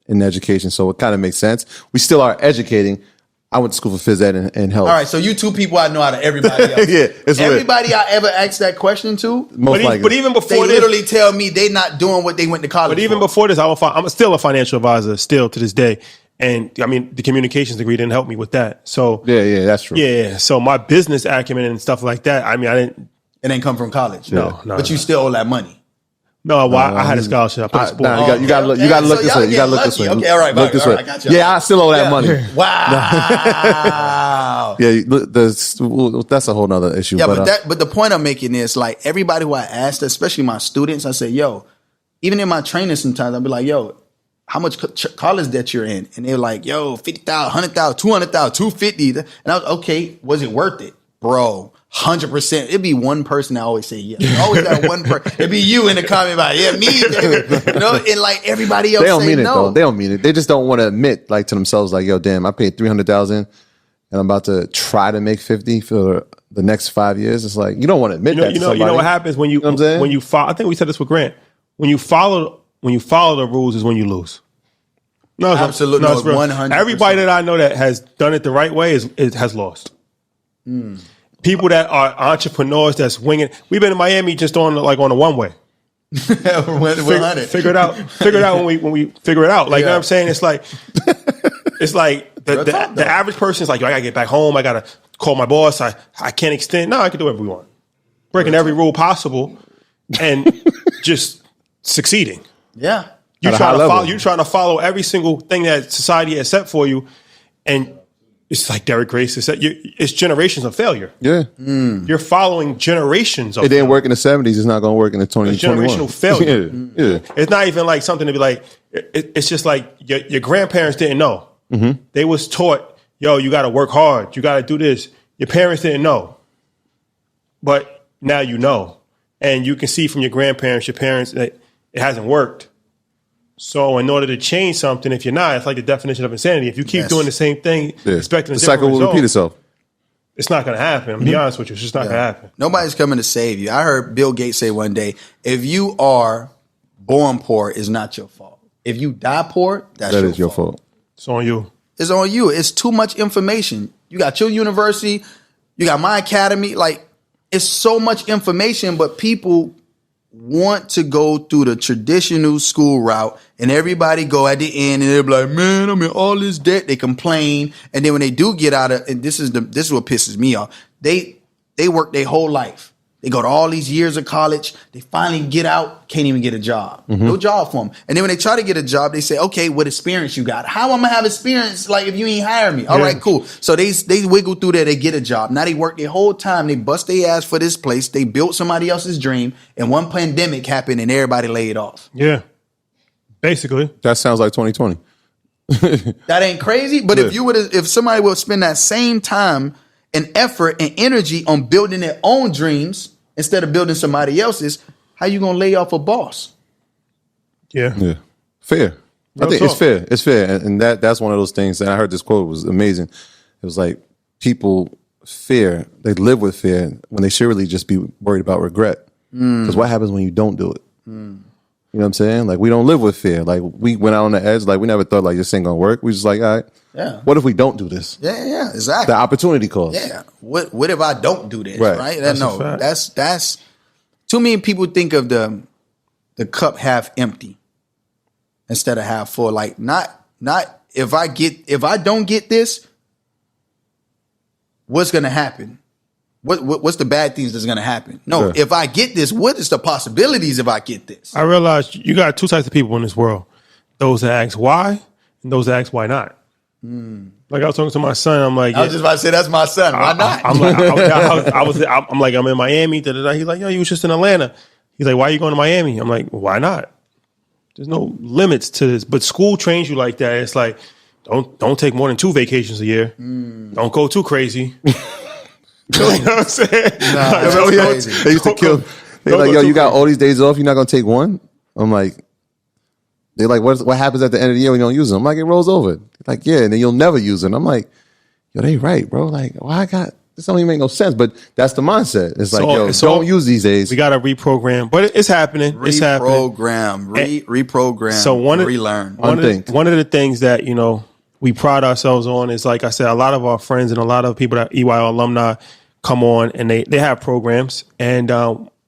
in education, so it kind of makes sense. We still are educating. I went to school for phys ed and health. All right, so you two people I know out of everybody else. Yeah, it's everybody I ever asked that question to, Most likely. But even they before this, literally tell me they not doing what they went to college but even for. before this, I'm still a financial advisor still to this day. And I mean, the communications degree didn't help me with that. So Yeah, that's true. yeah. So my business acumen and stuff like that. I mean, I didn't. It ain't come from college. No. But you still owe that money. No, well, I had a scholarship. I put a sport. You got to look this way. You got to look this way. Okay, all right, Look this way. I got you. Yeah, I still owe that money. Wow. Yeah, that's a whole nother issue. Yeah, but but the point I'm making is like everybody who I asked, especially my students, I say, yo, even in my training sometimes I'll be like, yo, how much college debt you're in? And they're like, yo, 50,000, 100,000, 200,000, 250. And I was okay, was it worth it? Bro, 100%. It'd be one person that always say yes. You always got one person. It'd be you in the comment about, yeah, me. And like everybody else they don't say mean it no. though. They don't mean it. They just don't want to admit like to themselves like, yo, damn, I paid 300,000 and I'm about to try to make 50 for the next 5 years. It's like you don't want to admit that to somebody. You know what happens when you know what I'm saying? when you file. I think we said this with Grant. when you follow the rules is when you lose. No, Absolutely, it's real. 100%. Everybody that I know that has done it the right way has lost. People that are entrepreneurs that's winging. We've been in Miami just on a one way. Figure it out when we figure it out. Like, you know what I'm saying? It's like the average person is like, yo, I gotta get back home. I gotta call my boss. I can't extend. No, I can do whatever we want. Breaking every rule possible and just succeeding. Yeah. You're trying to follow every single thing that society has set for you, and it's like Derek Grace has said, it's generations of failure. Yeah. You're following generations of It didn't work in the 70s. It's not going to work in the 2021. It's generational failure. Yeah. It's not even like something to be like, it's just like your grandparents didn't know. Mm-hmm. They was taught, yo, you got to work hard. You got to do this. Your parents didn't know. But now you know. And you can see from your grandparents, your parents, that it hasn't worked. So in order to change something, if you're not, it's like the definition of insanity. If you keep doing the same thing, expecting a the different cycle will result, repeat itself. it's not going to happen. I'm be honest with you. It's just not going to happen. Nobody's coming to save you. I heard Bill Gates say one day, if you are born poor, it's not your fault. If you die poor, that is your fault. It's on you. It's on you. It's too much information. You got your university, you got my academy. Like, it's so much information, but people want to go through the traditional school route, and everybody go at the end and they're like, man, I'm in all this debt. They complain. And then when they do get out of, and this is what pisses me off. They work their whole life. They go to all these years of college. They finally get out, can't even get a job. No job for them. And then when they try to get a job, they say, okay, what experience you got? How am I gonna have experience like if you ain't hire me? All right, cool. So they wiggle through there, they get a job. Now they work their whole time. They bust their ass for this place. They built somebody else's dream. And one pandemic happened and everybody laid off. Yeah. Basically. That sounds like 2020. That ain't crazy. But if somebody would spend that same time and effort and energy on building their own dreams instead of building somebody else's, how you gonna lay off a boss? Yeah. Yeah. Fair. I think it's fair. It's fair. And that's one of those things. And I heard this quote, it was amazing. It was like, people fear, they live with fear when they should really just be worried about regret. Because what happens when you don't do it? You know what I'm saying? Like, we don't live with fear. Like, we went out on the edge. Like, we never thought, like, this ain't gonna work. We just like, all right, what if we don't do this? Yeah, exactly. The opportunity cost. Yeah. What if I don't do this? Right. Right? That's too many people think of the cup half empty instead of half full. Like, not if I don't get this, what's gonna happen? What's the bad things that's gonna happen? No, if I get this, what is the possibilities if I get this? I realized you got two types of people in this world: those that ask why, and those that ask why not. Like, I was talking to my son, I'm like, I was just about to say, that's my son. Why not? I'm like, I'm in Miami. Da-da-da. He's like, yo, you was just in Atlanta. He's like, why are you going to Miami? I'm like, why not? There's no limits to this. But school trains you like that. It's like, don't take more than 2 vacations a year. Don't go too crazy. You know what I'm saying? Nah, that's crazy. They used to kill. They're like, yo, you got all these days off. You're not going to take one? I'm like, they're like, what happens at the end of the year when you don't use them? I'm like, it rolls over. They're like, yeah, and then you'll never use them. I'm like, yo, they right, bro. Like, why this don't even make no sense. But that's the mindset. It's like, don't use these days. We got to reprogram. But it's happening. It's happening. Reprogram. So relearn. One of the things that, we pride ourselves on is, like I said, a lot of our friends and a lot of people that EYL alumni come on and they have programs. And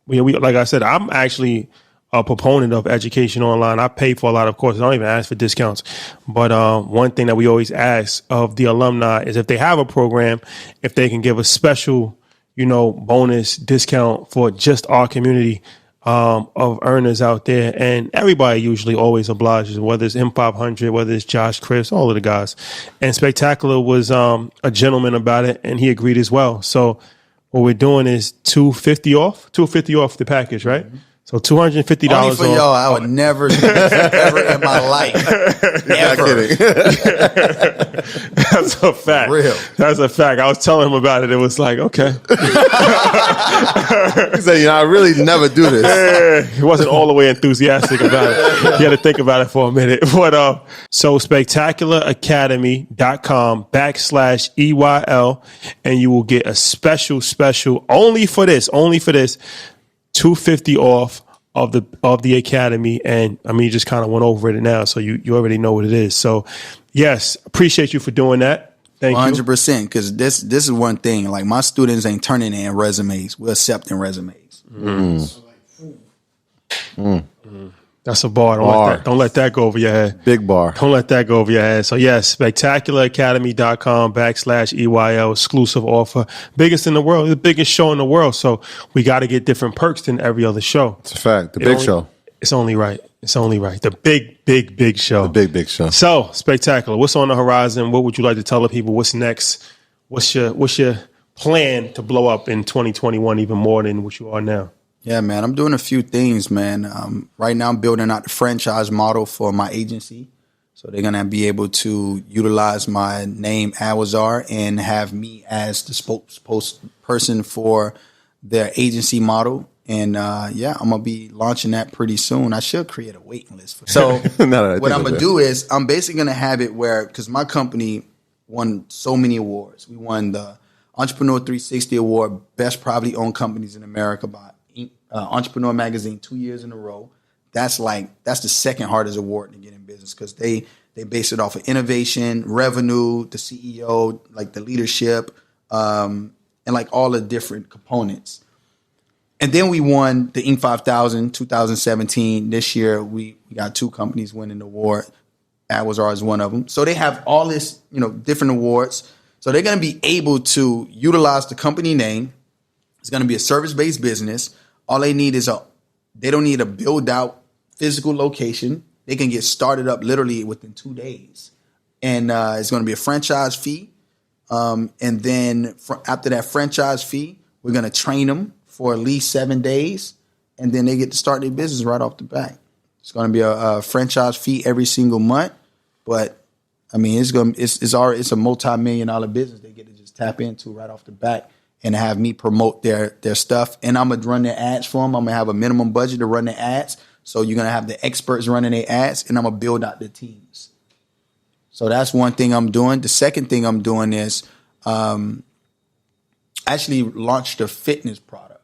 we like I said, I'm actually a proponent of education online. I pay for a lot of courses. I don't even ask for discounts. But one thing that we always ask of the alumni is if they have a program, if they can give a special, bonus discount for just our community of earners out there. And everybody usually always obliges, whether it's M500, whether it's Josh, Chris, all of the guys. And Spectacular was a gentleman about it, and he agreed as well. So what we're doing is $250 off the package, right? So $250 Only for y'all. I would never ever in my life. Never. That's a fact. Real. That's a fact. I was telling him about it. It was like, okay. He said, I really never do this. Yeah, he wasn't all the way enthusiastic about it. He had to think about it for a minute. But so spectacularacademy.com/EYL, and you will get a special only for this $250 off of the academy. And I mean, you just kind of went over it now, so you already know what it is. So yes, appreciate you for doing that. Thank you. 100%. Because this is one thing. Like, my students ain't turning in resumes. We're accepting resumes. That's a bar. Don't let that go over your head. Big bar. Don't let that go over your head. So yes, spectacularacademy.com/EYL, exclusive offer. Biggest in the world, the biggest show in the world. So we got to get different perks than every other show. It's a fact. The big show. It's only right. It's only right. The big show. The big show. So Spectacular, what's on the horizon? What would you like to tell the people? What's next? What's your plan to blow up in 2021 even more than what you are now? Yeah, man, I'm doing a few things, man. Right now I'm building out the franchise model for my agency. So they're going to be able to utilize my name, Awazar, and have me as the spokesperson for their agency model. And yeah, I'm going to be launching that pretty soon. I should create a waiting list for that. So what I'm going to do is I'm basically going to have it where, because my company won so many awards. We won the Entrepreneur 360 Award, Best Privately Owned Companies in America by Entrepreneur Magazine 2 years in a row. That's the second hardest award to get in business, because they base it off of innovation, revenue, the CEO, like the leadership, and like all the different components. And then we won the Inc. 5000 2017. This year we got two companies winning the award. Awazar is one of them. So they have all this, different awards. So they're going to be able to utilize the company name. It's going to be a service-based business. All they need is they don't need a build out physical location. They can get started up literally within 2 days. And it's going to be a franchise fee. And then after that franchise fee, we're going to train them for at least 7 days. And then they get to start their business right off the bat. It's going to be a franchise fee every single month. But I mean, it's a multi-million-dollar business they get to just tap into right off the bat and have me promote their stuff. And I'm going to run their ads for them. I'm going to have a minimum budget to run the ads. So you're going to have the experts running their ads, and I'm going to build out the teams. So that's one thing I'm doing. The second thing I'm doing is actually launched a fitness product,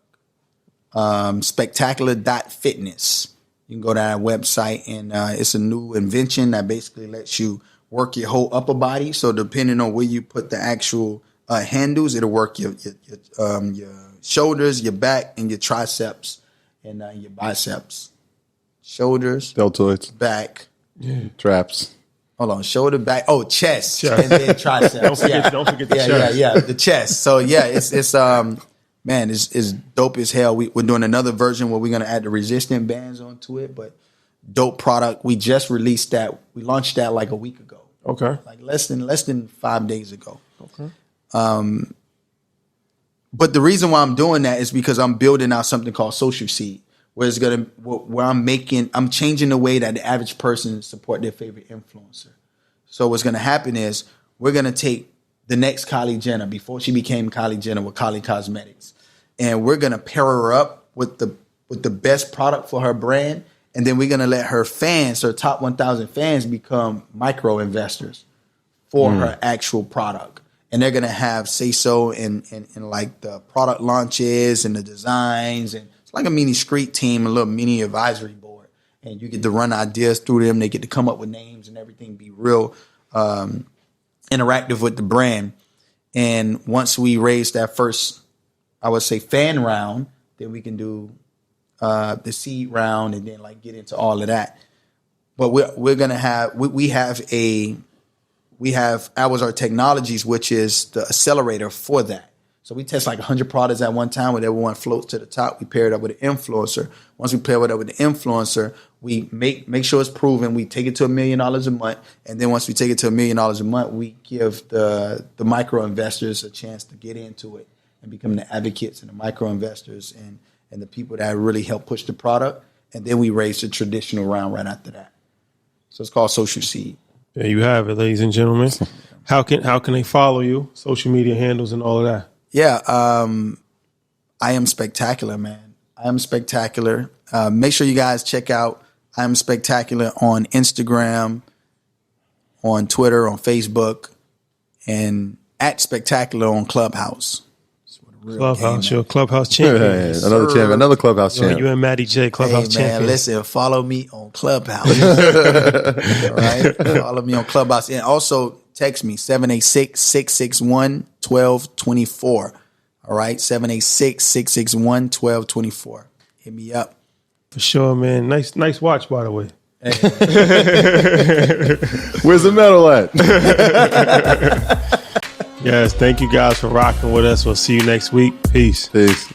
spectacular.fitness. You can go to our website, and it's a new invention that basically lets you work your whole upper body. So depending on where you put the actual handles, it'll work your shoulders, your back, and your triceps, and your biceps. Shoulders, deltoids, back, traps. Hold on, shoulder, back. Oh, chest, and then triceps. Don't forget the chest. Yeah, the chest. So yeah, it's man, it's dope as hell. We're doing another version where we're gonna add the resistant bands onto it, but dope product. We just released that. We launched that like a week ago. Okay, like less than 5 days ago. Okay. But the reason why I'm doing that is because I'm building out something called Social Seed, where I'm changing the way that the average person support their favorite influencer. So what's going to happen is we're going to take the next Kylie Jenner before she became Kylie Jenner with Kylie Cosmetics, and we're going to pair her up with the best product for her brand, and then we're going to let her fans, her top 1,000 fans, become micro investors for her actual product. And they're going to have say-so in like the product launches and the designs. And it's like a mini street team, a little mini advisory board. And you get to run ideas through them. They get to come up with names and everything, be real interactive with the brand. And once we raise that first, I would say, fan round, then we can do the seed round and then like get into all of that. But we're going to have, we have Awazar Technologies, which is the accelerator for that. So we test like 100 products at one time, with everyone floats to the top. We pair it up with an influencer. Once we pair it up with the influencer, we make sure it's proven. We take it to $1 million a month. And then once we take it to $1 million a month, we give the micro investors a chance to get into it and become the advocates and the micro investors and the people that really help push the product. And then we raise the traditional round right after that. So it's called Social Seed. There you have it, ladies and gentlemen. How can they follow you? Social media handles and all of that. Yeah, I Am Spectacular, man. I Am Spectacular. Make sure you guys check out I Am Spectacular on Instagram, on Twitter, on Facebook, and @Spectacular on Clubhouse. That's where the Clubhouse, you're a Clubhouse champion. Yeah, another champion, another Clubhouse You champion. and Matty J, Clubhouse Hey man, champion. listen, follow me on Clubhouse. All right, follow me on Clubhouse, and also text me 786-661-1224. All right, 786-661-1224. Hit me up. For sure, man. Nice watch, by the way. Where's the medal at? Yes, thank you guys for rocking with us. We'll see you next week. Peace. Peace.